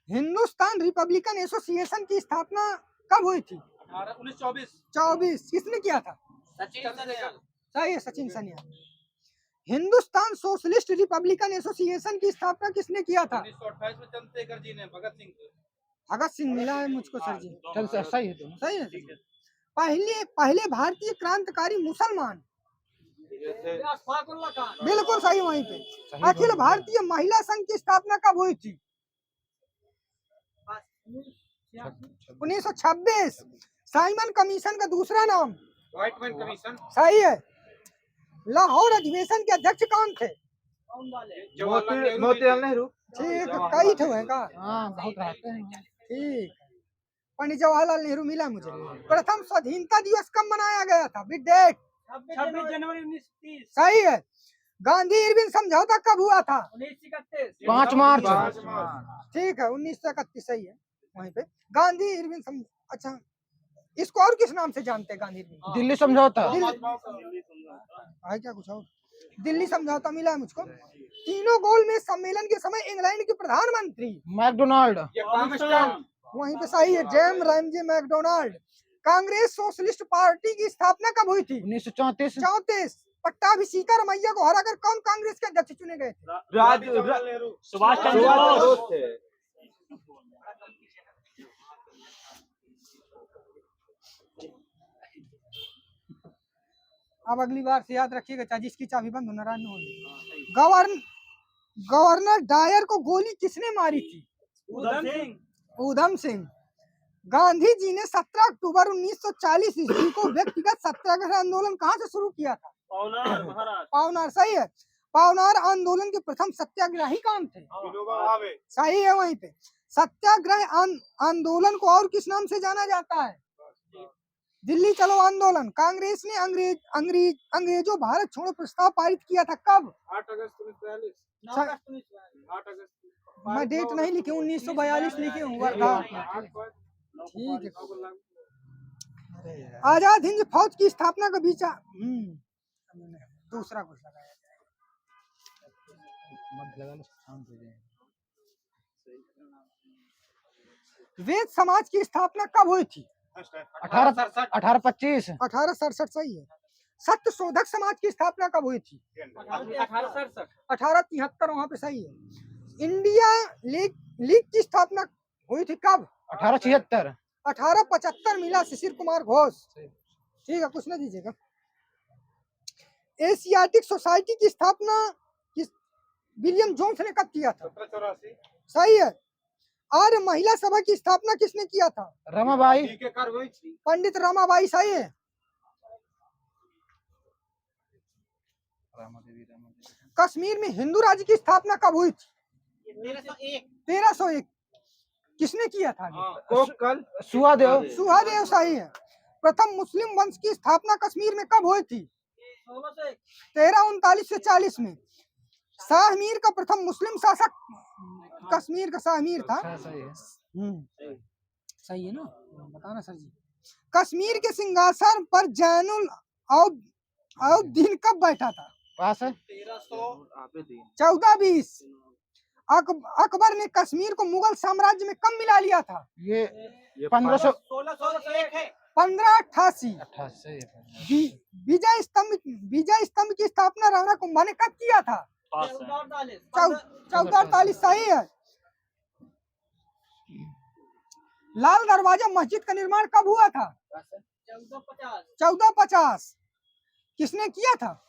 हिंदुस्तान रिपब्लिकन एसोसिएशन की स्थापना कब हुई थी? 1924। किसने किया था? सही है, Sachin Sanyal. Hindustan socialist Republican association की स्थापना किसने किया था? 1928 में चंद्रशेखर जी ने भगत सिंह मिला है मुझको सर जी। चल सही है दोनों। सही है। पहले भारतीय क्रांतिकारी मुसलमान? बिल्कुल सही वहीं पे। अखिल भारतीय महिला संघ की स्थापना कब हुई थी? 1926। साइमन कमीशन का दूसरा नाम? Whitman commission. सही है। लाहौर अधिवेशन के अध्यक्ष कौन थे? मोतीलाल नेहरू। ठीक, कई थे हैं का? हाँ, बहुत रहते हैं। ठीक। पंडित जवाहरलाल नेहरू मिला मुझे। प्रथम स्वाधीनता दिवस कब मनाया गया था? बिट डेट। 26 जनवरी 1930। सही है। गांधी इरविन समझौता कब हुआ था? 1931। 5 मार्च। ठीक है, 1931 सही है। वहीं पे गांधी इरविन अच्छा, इसको और किस नाम से जानते हैं? गांधी इरविन दिल्ली समझौता। है क्या कुछ और? दिल्ली समझौता मिला है मुझको। तीनों गोल में सम्मेलन के समय इंग्लैंड के प्रधानमंत्री? मैकडोनाल्ड। वहीं पे सही है, James Ramsay MacDonald. Congress Socialist Party की स्थापना कब हुई थी? 1934। 34। पट्टाभी सीतारमैया को हराकर कौन कांग्रेस के अध्यक्ष चुने गए थे? सुभाष चंद्र बोस। अब अगली बार से याद रखिएगा, चाहे जिसकी चाबी बंद हो नारायण हो। गवर्नर डायर को गोली किसने मारी थी? उधम सिंह। गांधी जी ने 17 अक्टूबर 1940 ईस्वी को व्यक्तिगत सत्याग्रह आंदोलन कहाँ से शुरू किया था? पावनार। सही है। पावनार आंदोलन के प्रथम सत्याग्रही कौन थे? सही है वहीं पे। सत्याग्रह आंदोलन को और किस नाम से जाना जाता है? दिल्ली चलो आंदोलन। कांग्रेस ने अंग्रेजों भारत छोड़ो प्रस्ताव पारित किया था कब? 8 अगस्त 1942। 8 अगस्त। मैं डेट नहीं लिखी, 1942 लिखे हूँ वर्धा। ठीक है। आजाद हिंद फौज की स्थापना का विचार दूसरा कुछ लगाया जाए। वेद समाज की स्थापना कब हुई थी? 1825। 1867 सही है। सत्य शोधक समाज की स्थापना कब हुई थी? 1873 वहाँ पे सही है। इंडिया लीग की स्थापना हुई थी कब? 1876। 1875 मिला शिशिर कुमार घोष। ठीक है, कुछ ना दीजिएगा। एशियाटिक सोसाइटी की स्थापना विलियम जोन्स ने कब किया था? 1784। सही है। आर्य महिला सभा की स्थापना किसने किया था? रमाबाई। पंडित रमाबाई। सही है। कश्मीर में हिंदू राज्य की स्थापना कब हुई थी? 1301। किसने किया था? सुहादेव। सुहादेव। सही है। प्रथम मुस्लिम वंश की स्थापना कश्मीर में कब हुई थी? 1339 से 40 में शाह मीर का प्रथम मुस्लिम शासक कश्मीर का शाह मीर था। सही है। सही है ना, बताना सर जी। कश्मीर के सिंहासन पर जैनुल औद्दीन कब बैठा था? पास है। 1420। अकबर ने कश्मीर को मुगल साम्राज्य में कब मिला लिया था? ये 1500 1588। 28 सही है। विजय स्तंभ की स्थापना राणा कुंभा ने कब किया था? पास है। 1448 सही है। लाल दरवाजा मस्जिद का निर्माण कब हुआ था? 1450। किसने किया था?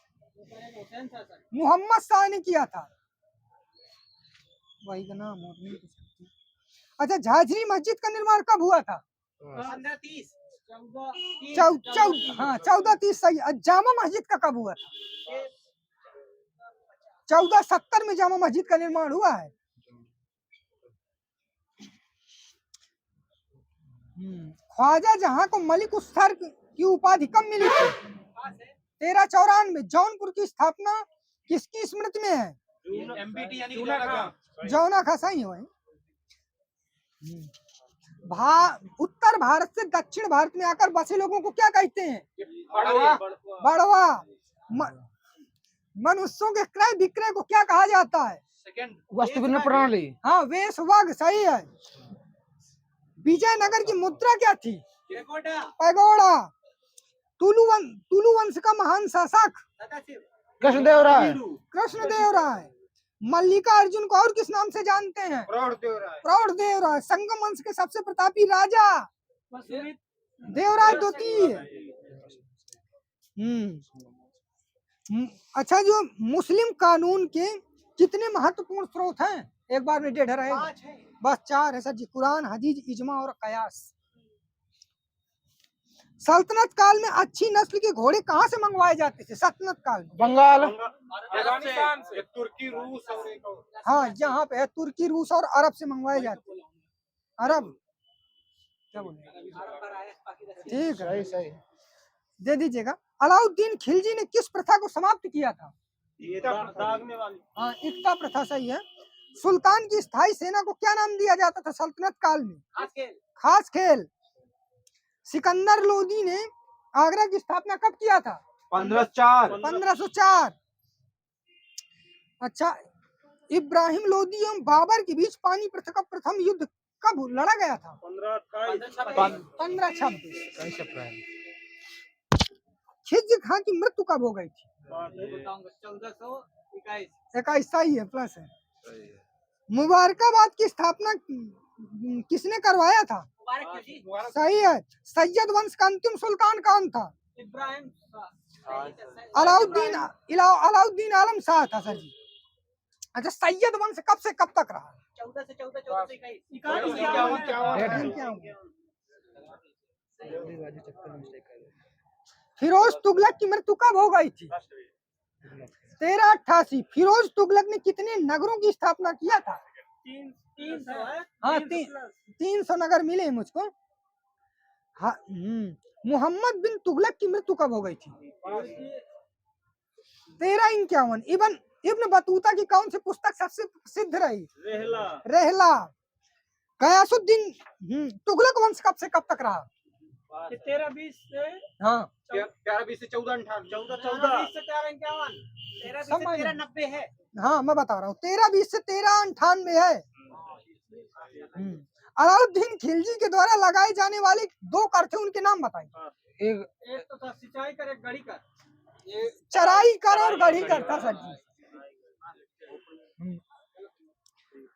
मोहम्मद शाह ने किया था। वही का नाम और नहीं पूछ सकते। अच्छा, झाझरी मस्जिद का निर्माण कब हुआ था? 1430 सही। जामा मस्जिद का कब हुआ था? 1470 में जामा मस्जिद का निर्माण हुआ है। ख्वाजा जहां को मलिक उस्तार की उपाधि कब मिली थी? 1394। जौनपुर की स्थापना किसकी स्मृति में है? एमबीटी यानी जौना जौना खा सही है। उत्तर भारत से दक्षिण भारत में आकर बसे लोगों को क्या कहते हैं? बड़वा। मनुष्यों के क्रय विक्रय को क्या कहा जाता है? वस्तु विनिमय प्रणाली। हाँ, वेशवाग सही है। विजयनगर की मुद्रा क्या थी? पैगोडा। तुलु वंश का महान शासक? कृष्णदेव राय। मल्लिकार्जुन को और किस नाम से जानते हैं? प्रौढ़ राय। संगम वंश के सबसे प्रतापी राजा? देवराय द्वितीय। अच्छा, जो मुस्लिम कानून के कितने महत्वपूर्ण स्रोत हैं? एक बार में 1.5 रहेगा, बस 4 है सर जी। कुरान, हदीस, इजमा और कयास। सल्तनत काल में अच्छी नस्ल के घोड़े कहाँ से मंगवाए जाते थे? सल्तनत काल में बंगाल, अफगानिस्तान से, तुर्की, रूस और एक और। हाँ, जहाँ पे है तुर्की, रूस और अरब से मंगवाए जाते हैं। अरब क्या बोले? ठीक है, सही दे दीजिएगा। अलाउद्दीन खिलजी ने किस प्रथा को समाप्त किया था? दागने वाली। हाँ, एकता प्रथा सही है। सुल्तान की स्थायी सेना को क्या नाम दिया जाता था सल्तनत काल में? खास खेल। सिकंदर लोदी ने आगरा की स्थापना कब किया था? 1504। अच्छा, इब्राहिम लोदी एवं बाबर के बीच पानीपत का प्रथम युद्ध कब लड़ा गया था? 1526। खिज खां की मृत्यु कब हो गई थी? 1421 सही है, प्लस है। मुबारकाबाद की स्थापना किसने करवाया था? सही है। सैयद वंश का अंतिम सुल्तान कौन था? अलाउद्दीन आलम शाह था सर जी। अच्छा, सैयद वंश कब से कब तक रहा? 14 से 51। फिरोज तुगलक की मृत्यु कब हो गई थी? 1388। फिरोज तुगलक ने कितने नगरों की स्थापना किया था? 300 नगर मिले मुझको। हाँ, मोहम्मद बिन तुगलक की मृत्यु कब हो गई थी? 1351। इब्न बतूता की कौन सी पुस्तक सबसे प्रसिद्ध रही? रहला। गयासुद्दीन तुगलक वंश कब से कब तक रहा? 1320 से, हाँ, 1320 से 1458, 1420 से 1351, 1390 है। हाँ, मैं बता रहा हूँ, 1320 से 1398 है। अलाउद्दीन खिलजी के द्वारा लगाए जाने वाले 2 कर थे, उनके नाम बताइए। एक तो था सिंचाई कर, एक गढ़ी कर। चराई कर और गढ़ी कर था सर जी।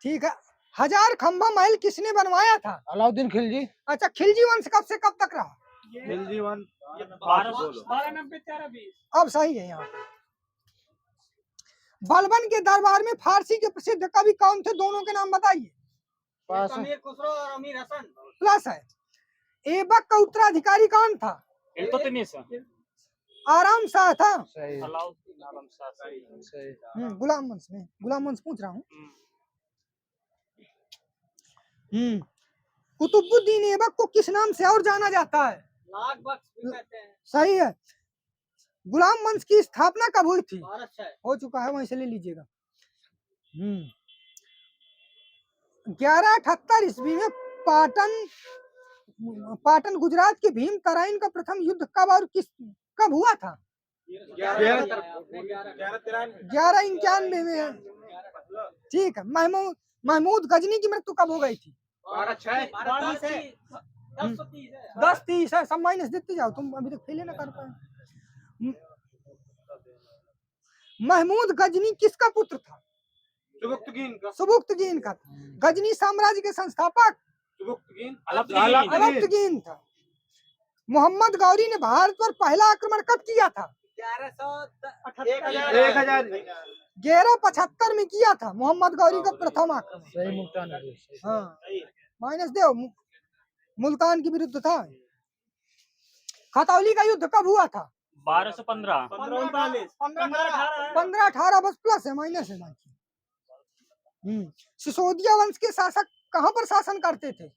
ठीक है। हजार खंभा महल किसने बनवाया था? अलाउद्दीन खिलजी। अच्छा, खिलजी वंश कब से कब तक रहा? 1290 1320। अब सही है। यहाँ बलबन के दरबार में फारसी के प्रसिद्ध कवि कौन थे? दोनों के नाम बताइए। अमीर खुसरो और अमीर हसन। प्लस है। ऐबक का उत्तराधिकारी कौन था? इल्तुतमिश। आराम शाह था। अलाउद्दीन आलम शाह। सही। गुलाम वंश पूछ रहा हूँ। कुतुबुद्दीन ऐबक को किस नाम से और जाना जाता है? लाख बख्श भी कहते हैं। सही है। गुलाम वंश की स्थापना कब हुई थी? और अच्छा है। हो चुका है, वहीं से ले लीजिएगा। 1178 ईस्वी में पाटन गुजरात के भीम तराइन का प्रथम युद्ध कब हुआ था? 1191 में। ठीक है। महमूद गजनी की मृत्यु कब हो गई थी? 10:30 है। सब माइनस देते जाओ, तुम अभी तक फेल ना कर पाए। महमूद गजनी किसका पुत्र था? सुबुक्तगीन का। गजनी साम्राज्य के संस्थापक अलब्तगीन था। मोहम्मद गौरी ने भारत पर पहला आक्रमण कब किया था? 1175 में किया था मोहम्मद गौरी का प्रथम आक्रमण। हाँ, माइनस दो। मुल्तान के विरुद्ध था। खतौली का युद्ध कब हुआ था? 1215 1518 बस प्लस है, माइनस है बाकी। सिसोदिया वंश के शासक कहाँ पर शासन करते थे?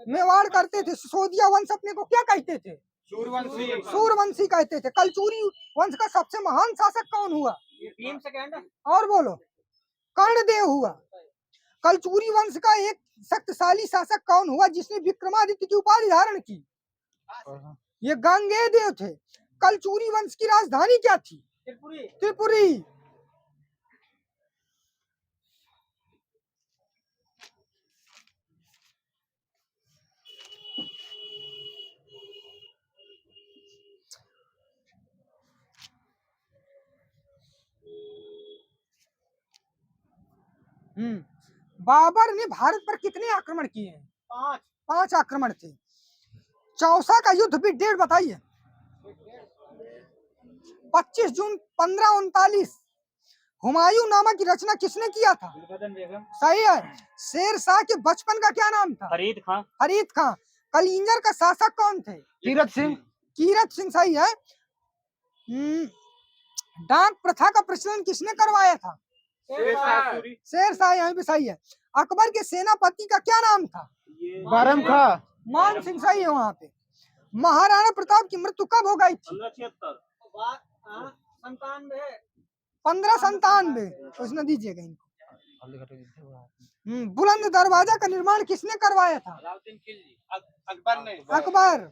मेवाड़ करते थे। सिसोदिया वंश अपने को क्या कहते थे? सूरवंशी कहते थे। कलचुरी वंश का सबसे महान शासक कौन हुआ? और बोलो। कर्णदेव हुआ। कलचुरी वंश का एक शक्तिशाली शासक कौन हुआ जिसने विक्रमादित्य की उपाधि धारण की? ये गंगेदेव थे। कलचुरी वंश की राजधानी क्या थी? त्रिपुरी। बाबर ने भारत पर कितने आक्रमण किए हैं? 5 आक्रमण थे। चौसा का युद्ध भी डेट बताइए। 25 जून 1539। हुमायूं नामा की रचना किसने किया था? सही है। शेर शाह के बचपन का क्या नाम था? फरीद खां। फरीद खां। कलिंजर का शासक कौन थे? कीरत सिंह। कीरत सिंह सही है। डाक प्रथा का प्रचलन किसने करवाया था? शेर शाह। यहाँ पे सही है। अकबर के सेनापति का क्या नाम था? बारम खां। मान सिंह सही है वहाँ पे। महाराणा प्रताप की मृत्यु कब हो गई थी? 1597। उसने दीजिएगा इनको। बुलंद दरवाजा का निर्माण किसने करवाया था? अकबर।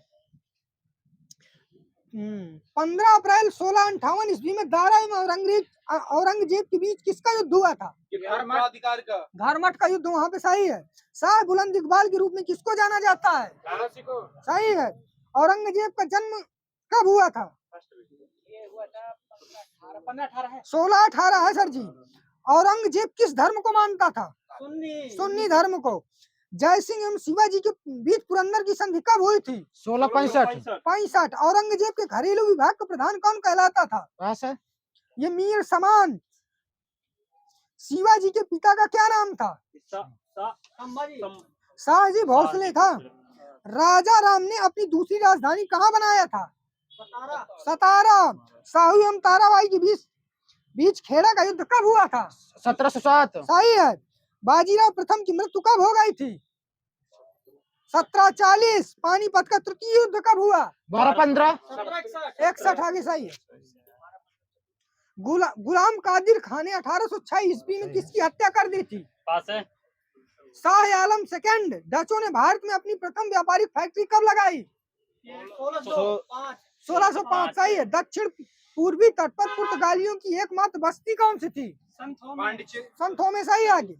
15 अप्रैल 1658 ईस्वी में दारा एवं औरंगजेब के बीच किसका युद्ध हुआ था? घरमट का युद्ध। वहाँ पे सही है। शाह बुलंद इकबाल के रूप में किसको जाना जाता है? सही है। औरंगजेब का जन्म कब हुआ था? 1618 है सर जी। औरंगजेब किस धर्म को मानता था? सुन्नी धर्म को। जयसिंह एवं शिवाजी के बीच पुरंदर की संधि कब हुई थी? 1665। औरंगजेब के घरेलू विभाग का प्रधान कौन कहलाता था? ये मीर समान। शिवाजी के पिता का क्या नाम था? शाहजी भोसले था। राजा राम ने अपनी दूसरी राजधानी कहाँ बनाया था? सतारा। साहू एवं ताराबाई के बीच खेड़ा का युद्ध कब हुआ था? 1707। सही है। बाजीराव प्रथम की मृत्यु कब हो गई थी? 1740। पानीपत का तृतीय युद्ध कब हुआ? 1215। 61 आगे सही है। गुलाम कादिर खान ने 1806 ईस्वी में किसकी हत्या कर दी थी? पास है। शाह आलम सेकंड। डचों ने भारत में अपनी प्रथम व्यापारिक फैक्ट्री कब लगाई? 1605 सही है। दक्षिण पूर्वी तट पर पुर्तगालियों की एकमात्र बस्ती कौन सी थी? संथों में सही। आगे।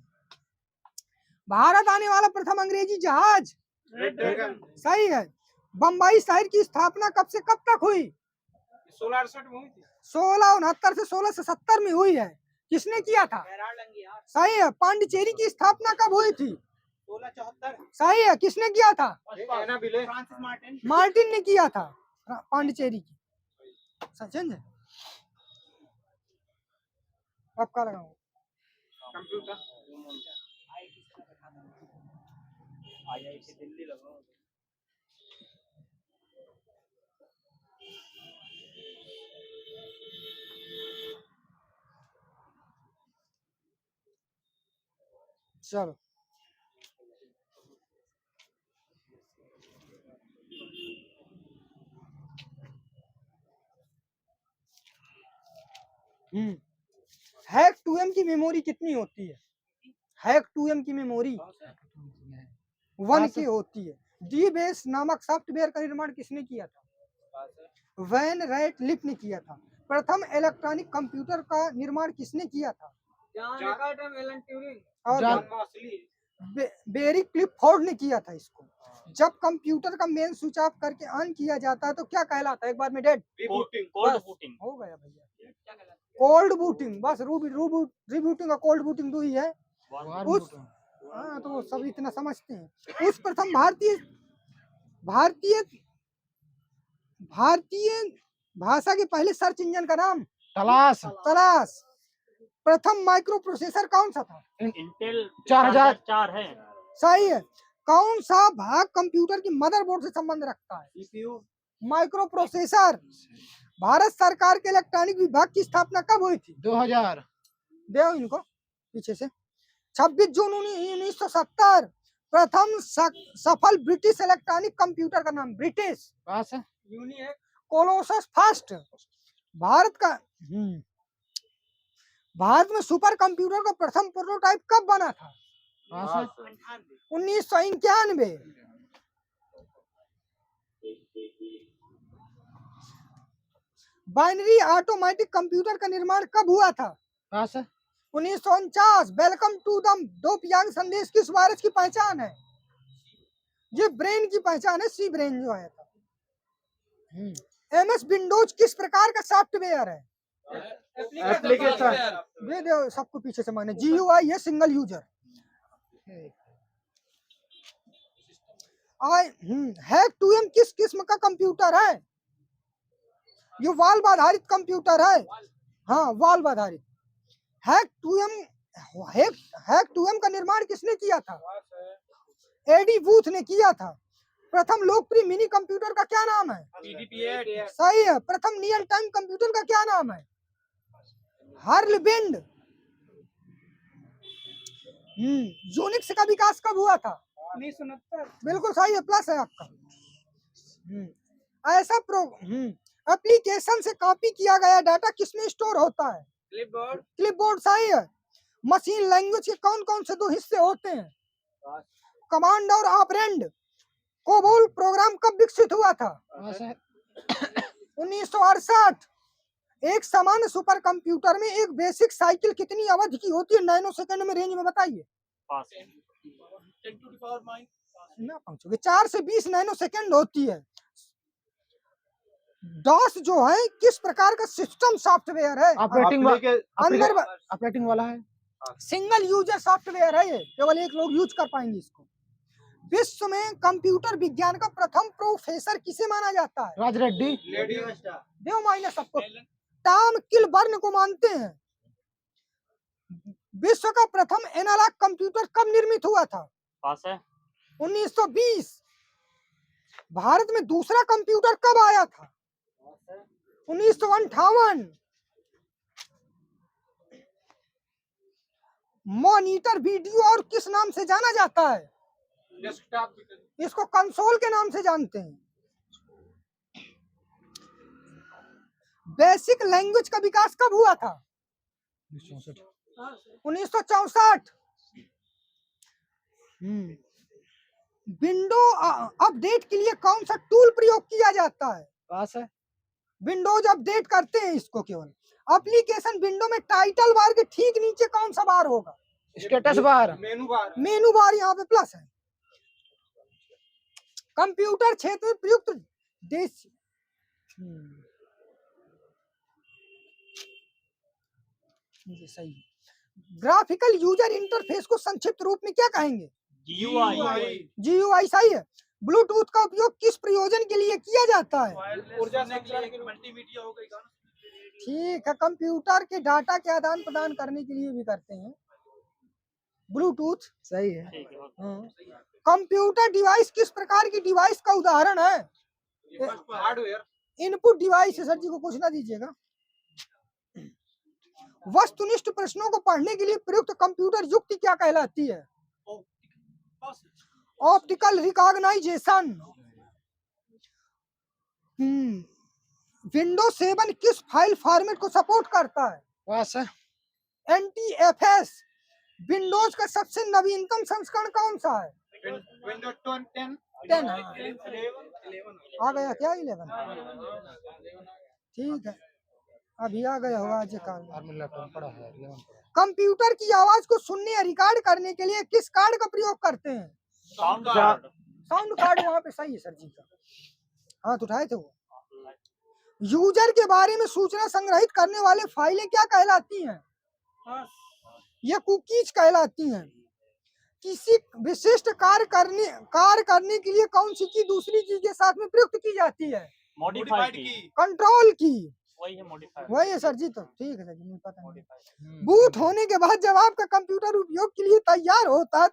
भारत आने वाला प्रथम अंग्रेजी जहाज? सही है। बम्बई शहर की स्थापना कब से कब तक हुई? 1669 से 1670 में हुई है। किसने किया था? सही है। पांडिचेरी की स्थापना कब हुई थी? 1674। सही है। किसने किया था? फ्रांसिस मार्टिन ने किया था पांडिचेरी की। सचिन आपका लगाऊंगा। कंप्यूटर IIT दिल्ली लगाओ। चलो हैक 2M की मेमोरी कितनी होती है? हैक 2M की मेमोरी 1K होती है। डी बेस नामक सॉफ्टवेयर का निर्माण किसने किया था? वैन राइट लिप ने किया था। प्रथम इलेक्ट्रॉनिक कंप्यूटर का निर्माण किसने किया था? और बेरी क्लिफोर्ड ने किया था इसको। जब कंप्यूटर का मेन स्विच ऑफ करके ऑन किया जाता है तो क्या कहलाता है? एक बार में डेड कोल्ड बूटिंग हो गया भैया। कोल्ड बूटिंग, बस रीबूटिंग और कोल्ड बूटिंग दो ही है। उस हाँ तो सब इतना समझते हैं। उस प्रथम भारतीय भाषा के पहले सर्च इंजन का नाम? तलाश। प्रथम माइक्रो प्रोसेसर कौन सा था? इंटेल 4004 है। सही है। कौन सा भाग कंप्यूटर की मदरबोर्ड से संबंध रखता है? सीपीयू। Micro processor. भारत सरकार के इलेक्ट्रॉनिक विभाग की स्थापना कब हुई थी? 2000। दे इनको पीछे से। 26 जून 1970। प्रथम सफल ब्रिटिश इलेक्ट्रॉनिक कंप्यूटर का नाम? ब्रिटिश पास है। यूनिएक कोलोसस फर्स्ट। भारत में सुपर कंप्यूटर का प्रथम प्रोटोटाइप कब बना था? पास है। 1991। बाइनरी ऑटोमेटिक कंप्यूटर का निर्माण कब हुआ था? पास है। 1949। वेलकम टू द डोपियांग संदेश किस वायरस की पहचान है? ये ब्रेन की पहचान है, सी ब्रेन जो आया था। MS विंडोज किस प्रकार का सॉफ्टवेयर है? एप्लीकेशन। दे दो सबको पीछे से माने। GUI है, सिंगल यूजर। हैक 2M किस किस्म का कंप्यूटर है? ये वाल्व आधारित कंप्यूटर है। हाँ, वाल्व आधारित। हैक 2M का निर्माण किसने किया था? एडी बूथ ने किया था। प्रथम लोकप्रिय मिनी कंप्यूटर का क्या नाम है? PDP-8। सही है। प्रथम रियल टाइम कंप्यूटर का क्या नाम है? हर्लबिंड। यूनिक्स का विकास कब हुआ था? 1969। बिल्कुल सही है, प्लस है आपका। ऐसा एप्लीकेशन से कॉपी किया गया डाटा किसमें स्टोर होता है? क्लिपबोर्ड सही है। मशीन लैंग्वेज के कौन कौन से दो हिस्से होते हैं? कमांड और ऑपरेंड। कोबोल प्रोग्राम कब विकसित हुआ था? 1968। एक सामान्य सुपर कंप्यूटर में एक बेसिक साइकिल कितनी अवधि की होती है? नैनो सेकंड में रेंज में बताइए। 4 से 20 नैनो सेकंड होती है। डॉस जो है किस प्रकार का सिस्टम सॉफ्टवेयर है? ऑपरेटिंग वाला है। सिंगल यूजर सॉफ्टवेयर है, ये केवल एक लोग यूज कर पाएंगे इसको। विश्व में कंप्यूटर विज्ञान का प्रथम प्रोफेसर किसे माना जाता है? राज रेड्डी। देव माइनस सबको। टॉम किलबर्न को मानते हैं। विश्व का प्रथम एनालॉग कंप्यूटर कब निर्मित हुआ था? पास है। 1920। भारत में दूसरा कंप्यूटर कब आया था? 1958। मॉनिटर वीडियो और किस नाम से जाना जाता है? डेस्कटॉप। इसको कंसोल के नाम से जानते हैं। बेसिक लैंग्वेज का विकास कब हुआ था? 1964। विंडो अपडेट के लिए कौन सा टूल प्रयोग किया जाता है? पास है। विंडोज अपडेट करते हैं इसको केवल। एप्लीकेशन विंडो में टाइटल बार के ठीक नीचे कौन सा बार होगा? Status bar. मेनू बार यहाँ पे प्लस है। कंप्यूटर क्षेत्र में प्रयुक्त देश ये सही है। ग्राफिकल यूजर इंटरफेस को संक्षिप्त रूप में क्या कहेंगे? GUI सही है। ब्लूटूथ का उपयोग किस प्रयोजन के लिए किया जाता है? मल्टीमीडिया हो गई। ठीक है, कंप्यूटर के डाटा के आदान प्रदान करने के लिए भी करते हैं। ब्लूटूथ सही है। कंप्यूटर डिवाइस किस प्रकार की डिवाइस का उदाहरण है? हार्डवेयर। इनपुट डिवाइस है। सर जी को कुछ ना दीजिएगा। वस्तुनिष्ठ प्रश्नों को पढ़ने के लिए प्रयुक्त कंप्यूटर युक्ति क्या कहलाती है? Optical recognition. विंडोज 7 किस फाइल फॉर्मेट को सपोर्ट करता है? पास है। NTFS विंडोज का सबसे नवीनतम संस्करण कौन सा है? विंडोज 10 10 हाँ। 11 आ गया क्या 11? ठीक है, अभी आ गया होगा आज काल। आर्मी लैपटॉप पड़ा है 11 पड़ा है। कंप्यूटर की आवाज को सुनने या रिकॉर्ड करने के लिए किस कार्ड का प्रयोग करते हैं? Sound card. साउंड कार्ड वहाँ पे सही है सर जी का, हाथ उठाए थे वो। यूजर के बारे में सूचना संग्रहित करने वाले फाइलें क्या कहलाती हैं? ये कुकीज कहलाती हैं। किसी विशिष्ट कार्य करने के लिए कौन सी की दूसरी चीज के साथ में प्रयुक्त की जाती है? मॉडिफाइड की। कंट्रोल की। वही है मॉडिफाइड। वही है सर जी, तो ठीक है सर जी, मुझे पता नहीं। बूट होने के बाद जब आपका कंप्यूटर उपयोग के लिए तैयार होता है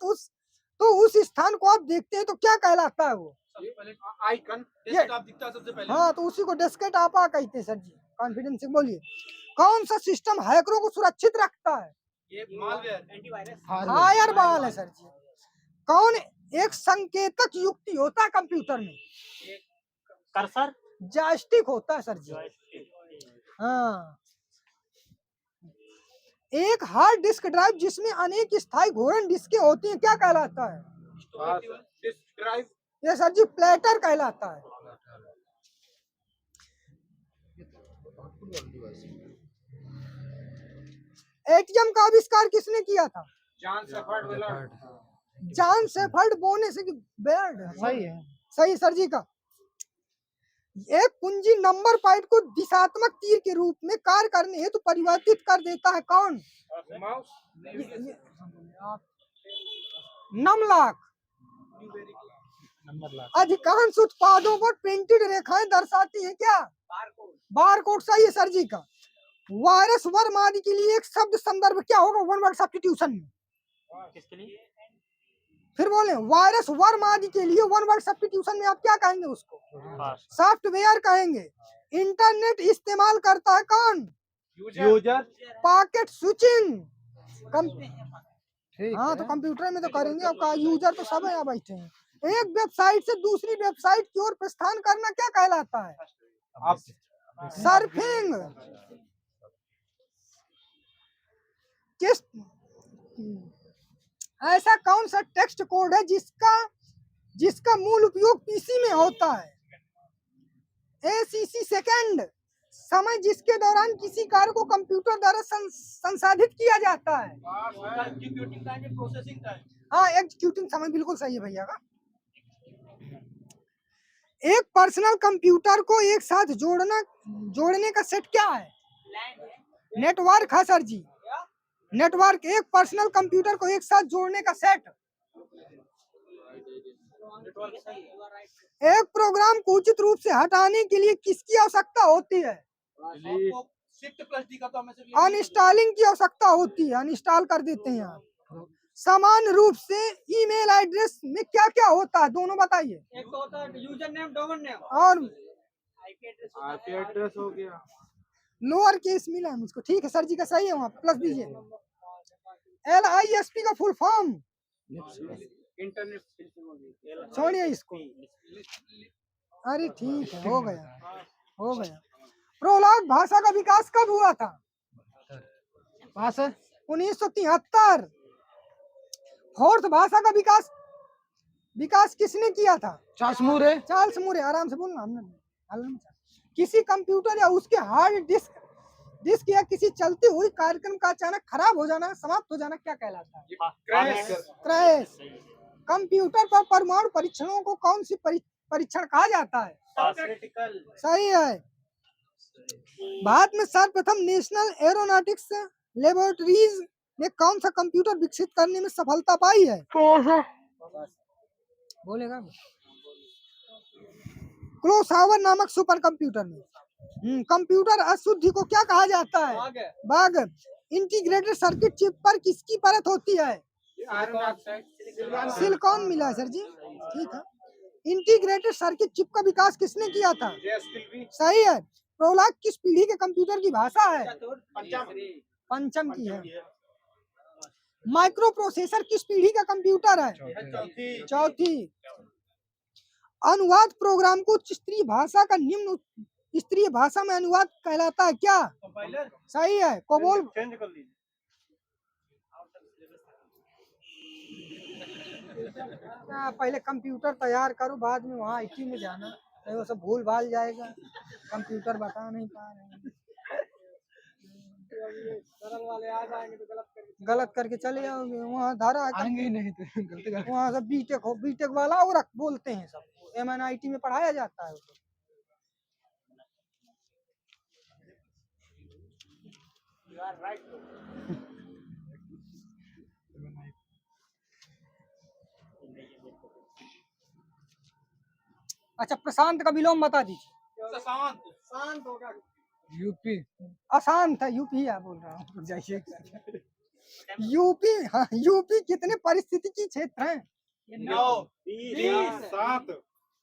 तो उस स्थान को आप देखते हैं तो क्या कहलाता है वो? आइकन डेस्कटॉप दिखता है सबसे पहले। हाँ, तो उसी को डेस्कटॉप कहते हैं सर जी। कॉन्फिडेंस से बोलिए। कौन सा सिस्टम हैकरों को सुरक्षित रखता है? ये मालवेयर एंटीवायरस फायरवॉल है सर जी। कौन एक संकेतक युक्ति होता है कंप्यूटर में? कर्सर। जॉयस्टिक होता है सर जी। हाँ। एक हार्ड डिस्क ड्राइव जिसमें अनेक स्थायी घूर्णन डिस्कें होती हैं क्या कहलाता है? Disk drive. ये सर जी प्लेटर कहलाता है। एटीएम का आविष्कार किसने किया था? John Shepherd Weller. John Shepherd बोने से बेयर्ड। सही है। सही सर जी का। एक कुंजी नंबर पाइट को दिशात्मक तीर के रूप में कार्य करने हेतु परिवर्तित कर देता है कौन? माउस। नमलाक। नंबर लाख। अधिकांश उत्पादों पर प्रिंटेड रेखाएं दर्शाती हैं क्या? बारकोड। सही है सर जी का। वायरस वर्म आदि के लिए एक शब्द संदर्भ क्या होगा वन वर्ड सब्स्टिट्यूशन में? किसके लिए? फिर बोले वायरस वर्म आदि के लिए वन वर्ड सब्स्टिट्यूशन में आप क्या कहेंगे उसको? सॉफ्टवेयर कहेंगे। इंटरनेट इस्तेमाल करता है कौन? यूजर। Pocket switching. ठीक हाँ, है। तो कंप्यूटर में तो करेंगे, अब का यूजर तो सब यहाँ बैठे हैं। एक वेबसाइट से दूसरी वेबसाइट की ओर प्रस्थान करना क्या कहलाता है? आप सर्फिंग। किस ऐसा कौन सा टेक्स्ट कोड है जिसका मूल उपयोग पीसी में होता है? ACC सेकंड समय जिसके दौरान किसी कार्य को कंप्यूटर द्वारा संसाधित किया जाता है। Executing time, processing time. हाँ, एग्जीक्यूटिंग समय बिल्कुल सही है भैया का। एक पर्सनल कंप्यूटर को एक साथ जोड़ने का सेट क्या है? नेटवर्क है सर जी। नेटवर्क एक पर्सनल कंप्यूटर को एक साथ जोड़ने का सेट। एक प्रोग्राम को उचित रूप से हटाने के लिए किसकी आवश्यकता होती है? शिफ्ट प्लस डी का तो हमें सिर्फ अनइंस्टॉलिंग की आवश्यकता होती है, अनइंस्टॉल कर देते हैं आप। समान रूप से ईमेल एड्रेस में क्या क्या होता है, दोनों बताइए। एक तो होता है यूजर नेम, डोमेन नेम और आईपी एड्रेस हो गया। लोअर केस मिला है मुझको। ठीक है सर जी का सही है, वहाँ प्लस दीजिए। LISP का फुल फॉर्म इंटरनेट छोड़िए इसको। अरे ठीक है, हो गया। प्रोलॉग भाषा का विकास कब हुआ था? पास है। 1973। फोर्थ भाषा का विकास किसने किया था? चार्ल्स मूरे। चार्ल्स मूरे। आराम से बोलना, हमने किसी कंप्यूटर या उसके हार्ड डिस्क या किसी चलती हुई कार्यक्रम का अचानक खराब हो जाना, समाप्त हो जाना क्या कहलाता है? क्रैश। कंप्यूटर पर परमाणु परीक्षणों को कौन सी परीक्षण कहा जाता है? क्रिटिकल। सही है। भारत में सर्वप्रथम नेशनल एरोनॉटिक्स लेबोरेटरीज ने कौन सा कंप्यूटर विकसित करने में सफलता पाई है? बोलेगा क्रोसावर नामक सुपर कंप्यूटर में। कंप्यूटर अशुद्धि को क्या कहा जाता है? बाग। इंटीग्रेटेड सर्किट चिप पर किसकी परत होती है? सिलिकॉन मिला सर जी। ठीक है। इंटीग्रेटेड सर्किट चिप का विकास किसने किया था? सही है। प्रोलॉग किस पीढ़ी के कंप्यूटर की भाषा है? पंचम की है। माइक्रो प्रोसेसर किस पीढ़ी का कंप्यूटर है? चौथी। अनुवाद प्रोग्राम को उच्च स्तरीय भाषा का निम्न स्त्रीय भाषा में अनुवाद कहलाता है क्या? कंपाइलर सही है। कोबोल चेंज कर लीजिए। पहले कंप्यूटर तैयार करो, बाद में वहाँ IT में जाना, नहीं वो सब भूल भाल जाएगा, कंप्यूटर बता नहीं पा रहे हैं। सरल वाले आ जाएंगे तो गलत करके चले जाओगे, वहाँ धारा है आएंगे ही नहीं तो गलती कर वहाँ सब बीटेक वाला और बोलते हैं सब, MNIT में पढ़ाया जाता है उसको। अच्छा, प्रशांत का विलोम बता दीजिए। शांत शांत होगा। यूपी अशांत है, यूपी है बोल रहा हूँ, जाइए। यूपी, हाँ, यूपी कितने पारिस्थितिकी क्षेत्र हैं? 9 20 7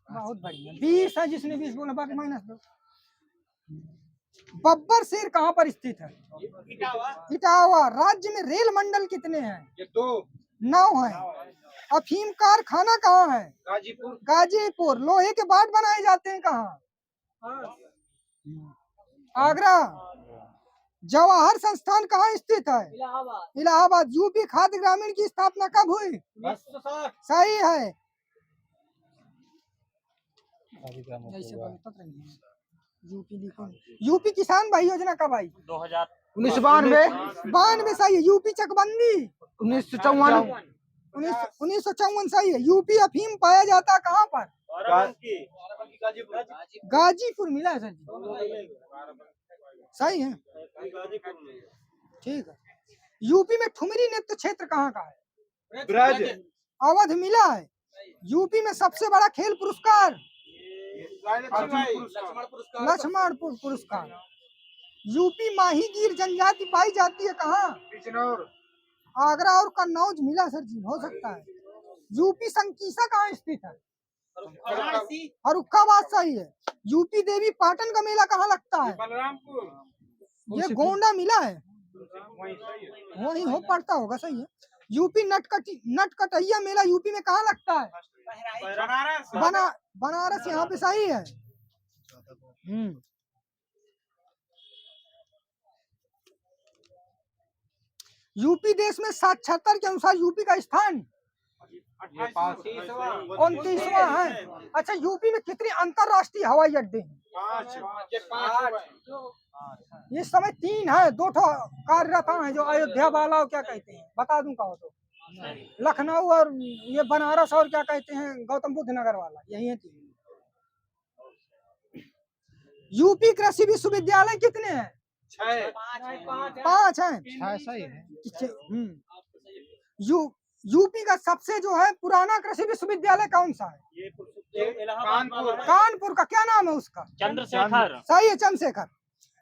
बहुत बढ़िया, 20 है, जिसने 20 बोला बाकी -2। बब्बर शेर कहाँ पर स्थित है? इटावा। राज्य में रेल मंडल कितने हैं? ये 2 9 है। अफीम कारखाना कहाँ है? गाजीपुर गाजीपुर। लोहे के बाट बनाए जाते हैं कहाँ? आगरा। जवाहर संस्थान कहाँ स्थित है? इलाहाबाद। यूपी खाद्य ग्रामीण की स्थापना कब हुई? 1960 सही है। यूपी लिखो। यूपी किसान भाई योजना कब आई? 2000 92 सही है। यूपी चकबंदी 1954 1954 सही है। यूपी अफीम पाया जाता कहाँ पर? गाजीपुर मिला है सर जी, सही है, ठीक है। यूपी में ठुमरी नृत्य क्षेत्र कहाँ का है? ब्रज अवध मिला है। यूपी में सबसे बड़ा खेल पुरस्कार? लक्ष्मण पुरस्कार। यूपी माहीगीर जनजाति पाई जाती है कहाँ? बिजनौर आगरा और कन्नौज मिला सर जी, हो सकता है। यूपी संकीसा कहाँ स्थित है? फर्रुखाबाद सही है। यूपी देवी पाटन का मेला कहाँ लगता है? बलरामपुर ये गोंडा मिला है, वहीं सही है। वही हो पड़ता होगा, सही है। यूपी नटकटैया मेला यूपी में कहाँ लगता है? बनारस यहाँ पे सही है। यूपी देश में साक्षरता के अनुसार यूपी का स्थान 29वां है। अच्छा, यूपी में कितने अंतरराष्ट्रीय हवाई अड्डे हैं? 5 इस समय 3 है, 2 कार्यरत हैं जो अयोध्या वाला क्या कहते हैं, बता दूं कहो तो, लखनऊ और ये बनारस और क्या कहते हैं गौतम बुद्ध नगर वाला, यही है 3। यूपी कृषि विश्वविद्यालय कितने हैं? 5 हैं। सही है। यूपी का सबसे जो है पुराना कृषि विश्वविद्यालय कौन सा है? कानपुर का क्या नाम है उसका? चंद्रशेखर। सही है, चंद्रशेखर।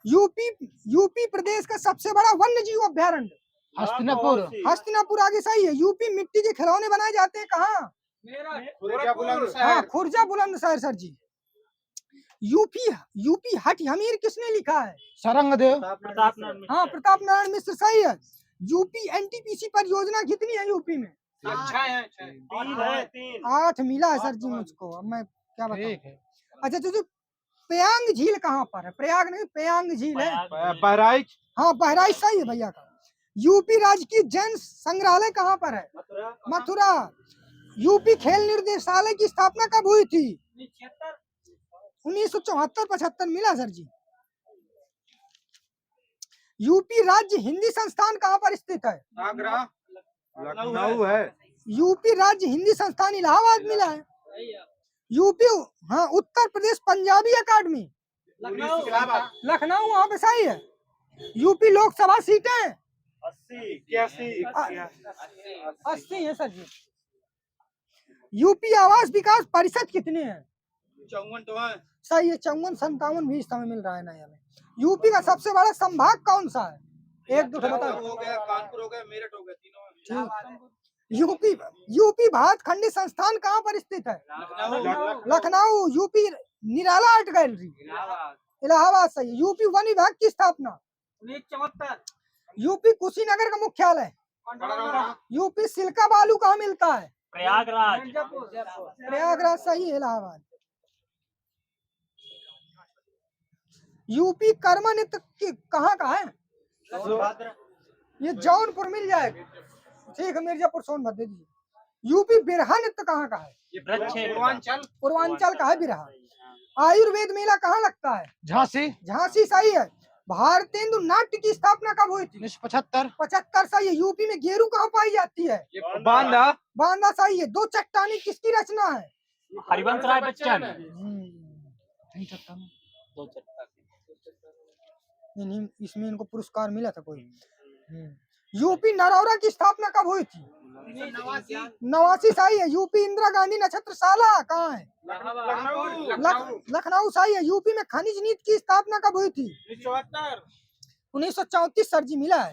यूपी प्रदेश का सबसे बड़ा वन्य जीव अभ्यारण्य? हस्तिनापुर आगे सही है। यूपी मिट्टी के खिलौने बनाए जाते हैं कहाँ? हाँ, खुर्जा बुलंदशहर सर जी। यूपी हट हमीर किसने लिखा है? सरंगदेव हाँ, प्रताप नारायण मिश्र सही है। यूपी NTPC परियोजना कितनी है यूपी में? 8 मिला है सर जी मुझको, अब मैं क्या बताऊं। अच्छा, तो पेयांग झील कहाँ पर है? प्रयाग नहीं, पेयांग झील है। बहराइच हाँ, बहराइच सही है भैया का। यूपी राज्य की जैन संग्रहालय कहाँ पर है? मथुरा। यूपी खेल निर्देशालय की स्थापना कब हुई थी? 1974-75 मिला सर जी। यूपी राज्य हिंदी संस्थान कहाँ पर स्थित है? आगरा लखनऊ है। यूपी राज्य हिंदी संस्थान इलाहाबाद मिला है। यूपी, हाँ, उत्तर प्रदेश पंजाबी अकादमी लखनऊ वहाँ पे सही है। यूपी लोकसभा सीटें 80 है सर जी। यूपी आवास विकास परिषद कितने हैं? 54 सही है, 54 57 भी इस समय मिल रहा है नया में। यूपी का सबसे बड़ा संभाग कौन सा है? 1-2 बताओ। हो गया, कानपुर हो गया, मेरठ हो गया, तीनों। यूपी भारत खंडी संस्थान कहाँ पर स्थित है? लखनऊ। यूपी निराला आर्ट गैलरी इलाहाबाद सही। यूपी वन विभाग की स्थापना 1974। यूपी कुशीनगर का मुख्यालय। यूपी सिल्का बालू कहाँ मिलता है? प्रयागराज सही है। इलाहाबाद। यूपी कर्मा नृत्य कहाँ का है? सोनभद्र ये जौनपुर मिल जाएगा। ठीक है, मिर्जापुर सोनभद्र दे दीजिए। यूपी बिरहा नृत्य कहाँ का है? पूर्वांचल पूर्वांचल का है बिरहा। आयुर्वेद मेला कहाँ लगता है? झांसी झांसी सही है। भारतेंदु नाट्य की स्थापना कब हुई थी? 1975 75 सही है। यूपी में गेरू कहाँ पाई जाती है? बांदा बांदा सही है। दो चट्टानी किसकी रचना है? हरिवंश राय बच्चन। दो चट्टान। इसमें इनको पुरस्कार मिला था कोई। यूपी नरौरा की स्थापना कब हुई थी? 89 सही है। यूपी इंदिरा गांधी नक्षत्रशाला कहाँ है? लखनऊ सही है। यूपी में खनिज नीति की स्थापना कब हुई थी? 1934 सर जी मिला है।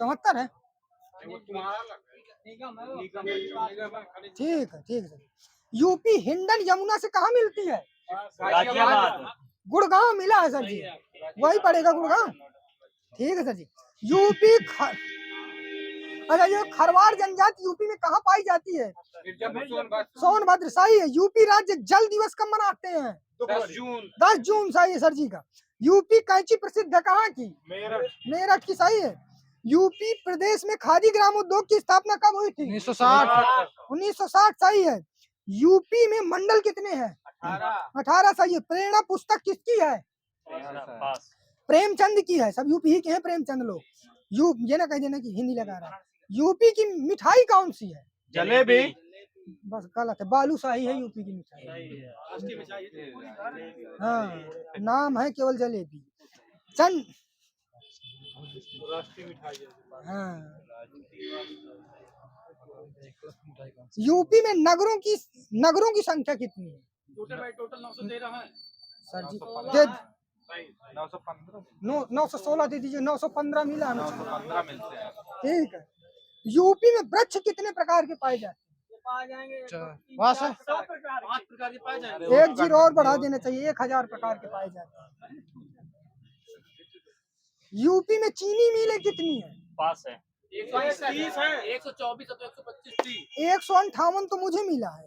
74 है। ठीक है ठीक है। यूपी हिंडन यमुना से कहाँ मिलती है? गाजियाबाद। गुड़गांव मिला है सर जी, वही पड़ेगा गुड़गांव। ठीक है सर जी। यूपी अच्छा, ये खरवाड़ जनजाति यूपी में कहाँ पाई जाती है? सोनभद्र सही है। यूपी राज्य जल दिवस कब मनाते हैं? 10 जून सही है सर जी का। यूपी कैंची प्रसिद्ध है कहाँ की? मेरठ की सही है। यूपी प्रदेश में खादी ग्राम उद्योग की स्थापना कब हुई थी? 1960 सही है। यूपी में मंडल कितने हैं? 18 सही है। प्रेरणा पुस्तक किसकी है? प्रेमचंद की है। सब यूपी ही के हैं प्रेमचंद लोग। ये ना कह देना कि हिंदी लगा रहा है। यूपी की मिठाई कौन सी है? जलेबी बस गलत है। बालूशाही है यूपी की मिठाई। हाँ, नाम है केवल जलेबी। चंद हाँ। यूपी में नगरों की संख्या कितनी है? टोटल 913 है सर जी 916 दे दीजिए। 915 मिला है। 915 मिलते हैं। ठीक है। यूपी में वृक्ष कितने प्रकार के पाए जाते हैं? 5 प्रकार के पाए जाएंगे। एक जीरो और बढ़ा देना चाहिए। 1000 प्रकार के पाए जाते हैं। यूपी में चीनी मिलें कितनी है? 5 है। 130 है। 124 तो 125 158 तो मुझे मिला है।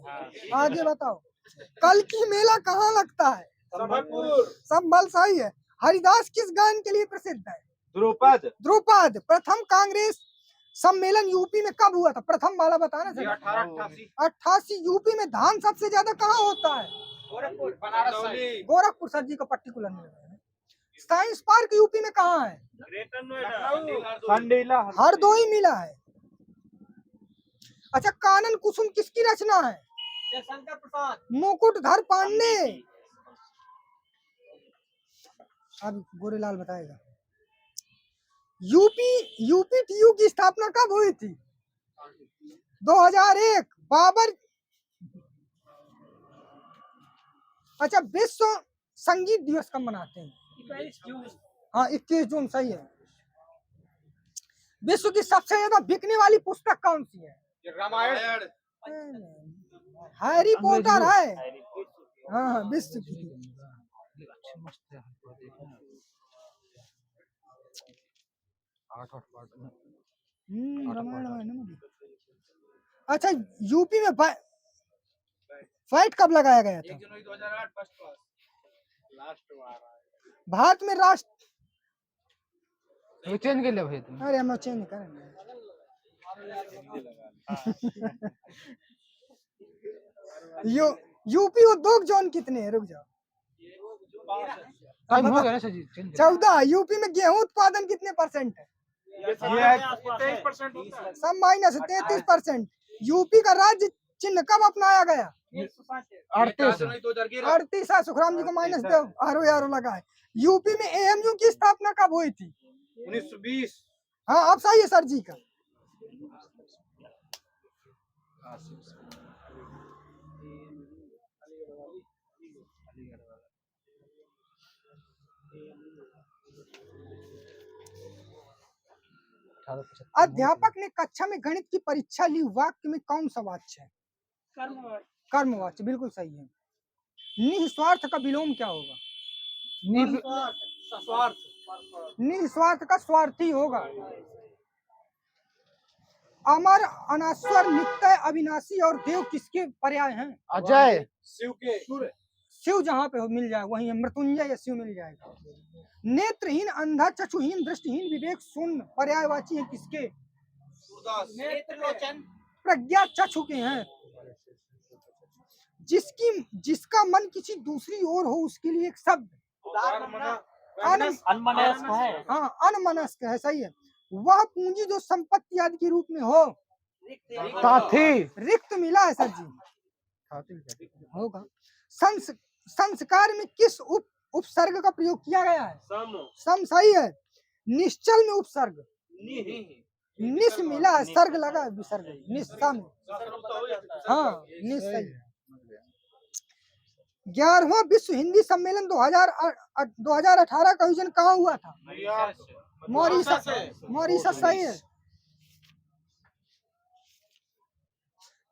आगे बताओ। कल की मेला कहाँ लगता है? संभल सही है। हरिदास किस गान के लिए प्रसिद्ध है? ध्रुपद। प्रथम कांग्रेस सम्मेलन यूपी में कब हुआ था? प्रथम वाला बताना सर। 88। यूपी में धान सबसे ज्यादा कहाँ होता है? गोरखपुर सर जी का पर्टिकुलर में। साइंस पार्क यूपी में कहाँ है? हरदोई मिला है। अच्छा, कानन कुसुम किसकी रचना है? शंकर प्रसाद। मुकुटधर पांडे। अब गोरेलाल बताएगा। यूपीटीयू की स्थापना कब हुई थी? 2001। बाबर। अच्छा, विश्व संगीत दिवस कब मनाते हैं? 21 जून। हाँ, 21 जून सही है। विश्व की सबसे ज्यादा बिकने वाली पुस्तक कौन सी है? रामायण। हैरी पॉटर है। हाँ, विश्व की। रामायण। अच्छा, यूपी में फाइट कब लगाया गया था? 1 जनवरी 2008 फर्स्ट क्लास। लास्ट बार भारत में राष्ट्र चेंज के लिए भाई तुम। अरे हम चेंज करेंगे। यूपी उद्योग जोन कितने हैं? रुक जाओ। टाइम हो गया ना सर जी। 14। यूपी में गेहूं उत्पादन कितने % है? 23%। सब माइनस 33%। यूपी का राज्य चिन्ह कब अपनाया गया? 38 है। सुखराम जी को माइनस दो। आरो लगा है। यूपी में एएमयू की स्थापना कब हुई थी? 1920। हाँ, अब सही है सर जी का। अध्यापक ने कक्षा में गणित की परीक्षा ली। वाक्य में कौन सा वाच्य है? कर्मवाच्य बिल्कुल सही है। निस्वार्थ का विलोम क्या होगा? निस्वार्थ का स्वार्थी होगा। अमर, अनश्वर, नित्य, अविनाशी और देव किसके पर्याय हैं? अजय शिव के। शिव जहाँ पे हो मिल जाए वहीं मृत्युंजय या शिव मिल जाएगा। नेत्रहीन, अंधा, चक्षुहीन, दृष्टिहीन, विवेक शून्य पर्यायवाची है किसके? नेत्रलोचन प्रज्ञा चक्षु के हैं। जिसका मन किसी दूसरी ओर हो उसके लिए एक शब्द अनमनस्क है। हाँ, अनमनस्क है, सही है। वह पूंजी जो संपत्ति आदि के रूप में हो। काथी रिक्त मिला है सर जी, होगा। संस्कार में किस उपसर्ग का प्रयोग किया गया है? सम, सही है। निश्चल में उपसर्ग निस मिला है, सर्ग लगा है, विसर्ग निस्सम। हाँ, निस सही है। 11वां विश्व हिंदी सम्मेलन 2018 का आयोजन कहाँ हुआ था? मॉरिशस, सही है।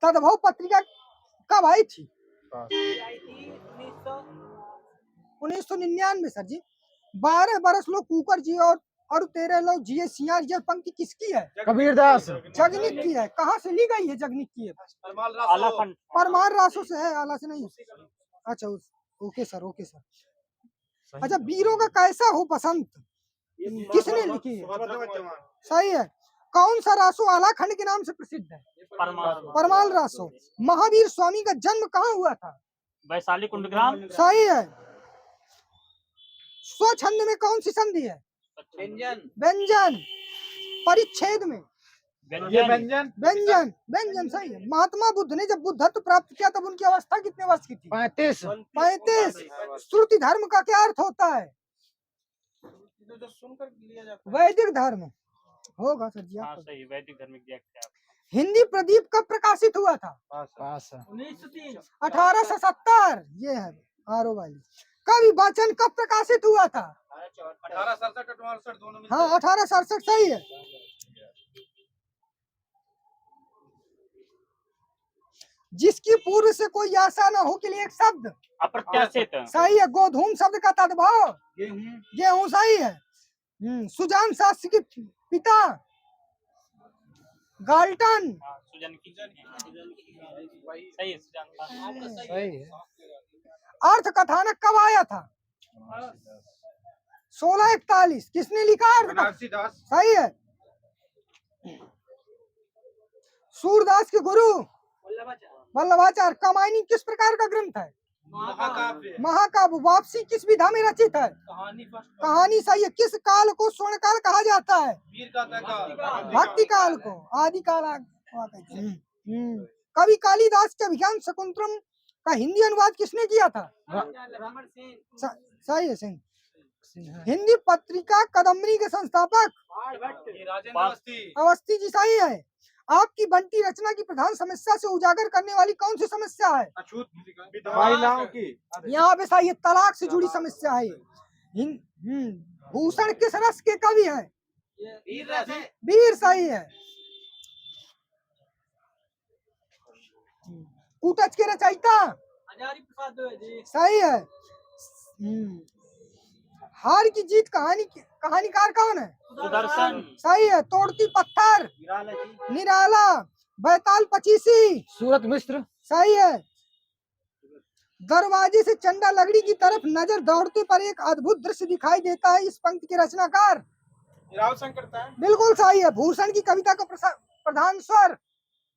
तद्भव पत्रिका कब आई थी? 1999 सर जी। 12 बरस लो कुकर जी और 13 लोग जिए सियार, यह पंक्ति किसकी है? कबीरदास जगनिक की है। कहाँ से ली गई है जगनिक की है? आलाखंड। परमार रासो से है, आला से नहीं। अच्छा, ओके सर, ओके सर। अच्छा, वीरों का कैसा हो बसंत किसने लिखी है? सही है। कौन सा रासो आलाखंड के नाम से प्रसिद्ध है? परमाल रासो। महावीर स्वामी का जन्म कहाँ हुआ था? वैशाली कुंडग्राम। सही है। स्वछंद में कौन सी संधि है? व्यंजन। परिच्छेद में व्यंजन, सही है। महात्मा बुद्ध ने जब बुद्धत्व प्राप्त किया तब उनकी अवस्था कितने वर्ष की थी? 35। श्रुति धर्म का क्या अर्थ होता है? वैदिक धर्म होगा सर जी। हाँ सही, वैदिक धर्म की व्याख्या। हिंदी प्रदीप कब प्रकाशित हुआ था? 1870। ये है आरो वाली। कवि वाचन कब प्रकाशित हुआ था? 1867 दोनों में। हाँ, 1867, सही है। जिसकी पूर्व से कोई आशा न हो के लिए एक शब्द अप्रत्याशित, सही है। गोधूम शब्द का तद्भव गेहूं, सही है। सुजान शास्त्री के पिता गाल्टन, सुजन की सही है, सुजान सही है। अर्थ कथानक कब आया था? 1641। किसने लिखा अर्थ? सही है। सूरदास के गुरु वल्लभाचार्य। कमायनी किस प्रकार का ग्रंथ है? महाकाव्य। वापसी किस विधा में रचित है? कहानी, सही है। किस काल को स्वर्ण काल कहा जाता है? भक्ति काल को आदि काल। कवि कालिदास के अभिज्ञान शाकुंतलम का हिंदी अनुवाद किसने किया था? सही है, सिंह। हिंदी पत्रिका कदम्बरी के संस्थापक अवस्थी जी, सही है। आपकी बंटी रचना की प्रधान समस्या से उजागर करने वाली कौन सी समस्या है? यहाँ पे सही है, तलाक से जुड़ी समस्या है। भूषण किस रस के कवि है? वीर, सही है। कूटज के रचयिता सही है। हार की जीत कहानीकार कौन है? सुदर्शन, सही है। तोड़ती पत्थर निराला। बैताल पचीसी सूरत मिश्र, सही है। दरवाजे से चंदा लगड़ी की तरफ नजर दौड़ते पर एक अद्भुत दृश्य दिखाई देता है, इस पंक्ति के रचनाकार? बिल्कुल सही है। भूषण की कविता का प्रधान स्वर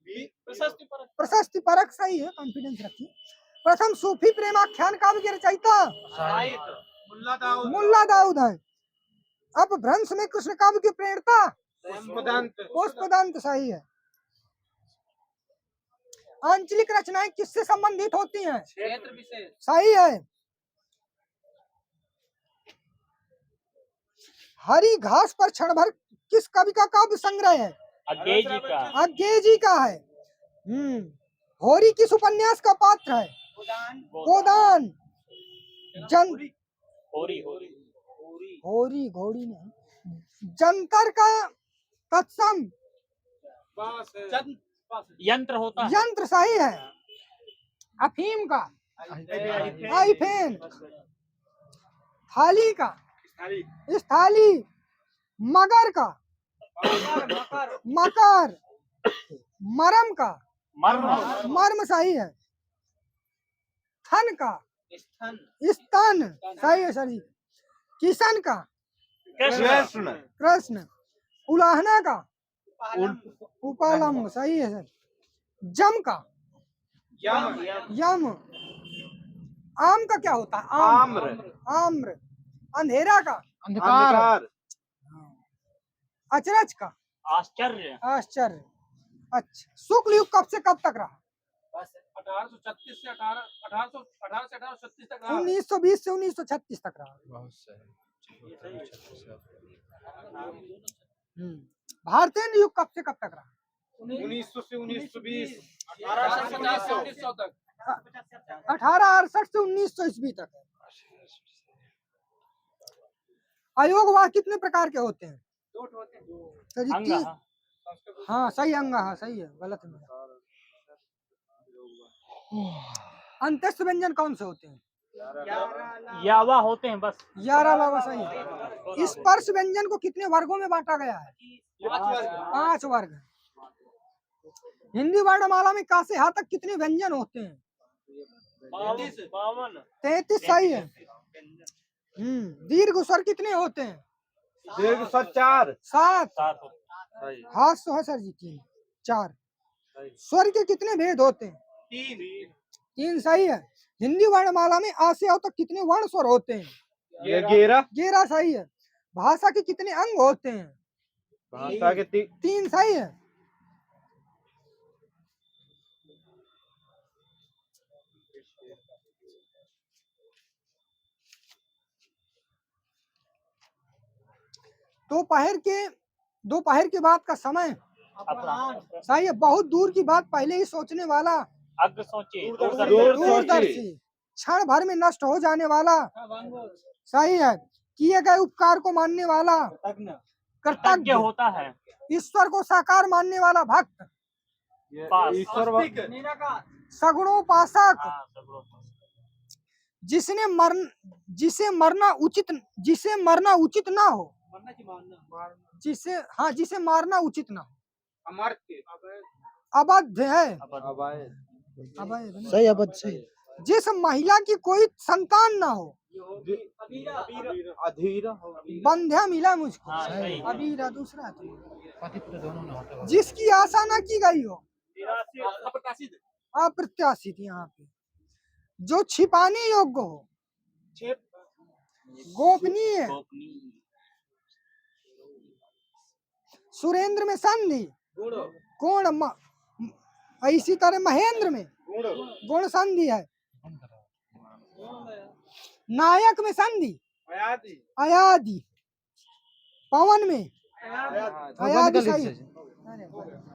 प्रशस्ति परक, सही है। कॉन्फिडेंस रखिए। प्रथम सूफी प्रेमाख्यान काव्य के रचयिता मुल्ला दाऊद है। अब भ्रंश में कृष्ण काव्य की प्रेरणा पुष्पदंत, सही है। आंचलिक रचनाएं किससे संबंधित होती हैं? क्षेत्र विशेष, सही है। हरी घास पर क्षण भर किस कवि का काव्य संग्रह है? अज्ञेय जी का। अज्ञेय जी का है। होरी किस उपन्यास का पात्र है? गोदान। होरी घोड़ी नहीं। जंतर का तत्सम यंत्र होता है। यंत्र, सही है। अफीम का आईफेन। थाली का स्थाली। मगर का मकर। मरम का मर्म, मर्म, सही है। थन का स्तन स्तन सही है सर जी। किशन का कृष्ण कृष्ण। उलाहना का उपालम उपालम सही है सर। जम का यम यम। आम का क्या होता है आम्र। आम्र। अंधेरा का अंधकार। अचरज का आश्चर्य आश्चर्य। अच्छा शुक्ल युग कब से कब तक रहा? 1836 से 1836 तक रहा। 1920 से 1936 तक रहा। बहुत सही। भारतीय युग कब से कब तक रहा? 1900 से 1920 1850 से 1900 तक 1868 से 1900 ईस्वी तक है। अयोगवाह कितने प्रकार के होते हैं? सर जी, अंग हाँ सही अंग हाँ सही है गलत है मेरा। अंत्यस्थ व्यंजन कौन से होते हैं? यावा होते हैं बस 11 लावा सही है। स्पर्श व्यंजन को कितने वर्गों में बांटा गया है? 5 वर्ग। हिंदी वर्णमाला में का से हा तक कितने व्यंजन होते हैं? 33 सही है। दीर्घ स्वर कितने होते हैं? दीर्घ स्वर 4 7। 7 होते हाँ सर जी 3 4। स्वर के कितने भेद होते हैं? 3 सही है। हिंदी वर्णमाला में आ से अ तक कितने वर्ण स्वर होते हैं? 11 सही है। भाषा के कितने अंग होते हैं? भाषा के 3 सही है। दोपहर के बाद का समय अपराह्न सही है। बहुत दूर की बात पहले ही सोचने वाला अग्र सोचे दूरदर्शी। क्षण भर में नष्ट हो जाने वाला सही है। किए गए उपकार को मानने वाला कृतज्ञ कृतज्ञ। होता है ईश्वर को साकार मानने वाला भक्त। पास सगुणोपासक। हाँ, सगुणों पास। जिसे मरना उचित ना हो। जिसे मारना उचित ना हो। अमर्त्य अबद्ध है। अबद्ध। अबद्ध सही अबद्ध सही। जिस महिला की कोई संतान ना हो। अधीर बंध्या मिला मुझको। हाँ, सही। अबीरा दूसरा है तो। पति पुत्र दोनों में होता है। जिसकी आशा ना की गई हो। अप्रत्याशित यहाँ पे। जो छिपाने योग्य हो। गोपनीय। गोपनीय सुरेंद्र में संधि गुण इसी तरह महेंद्र में गुण संधि है। नायक में संधि अयादि। पवन में अयादि सही।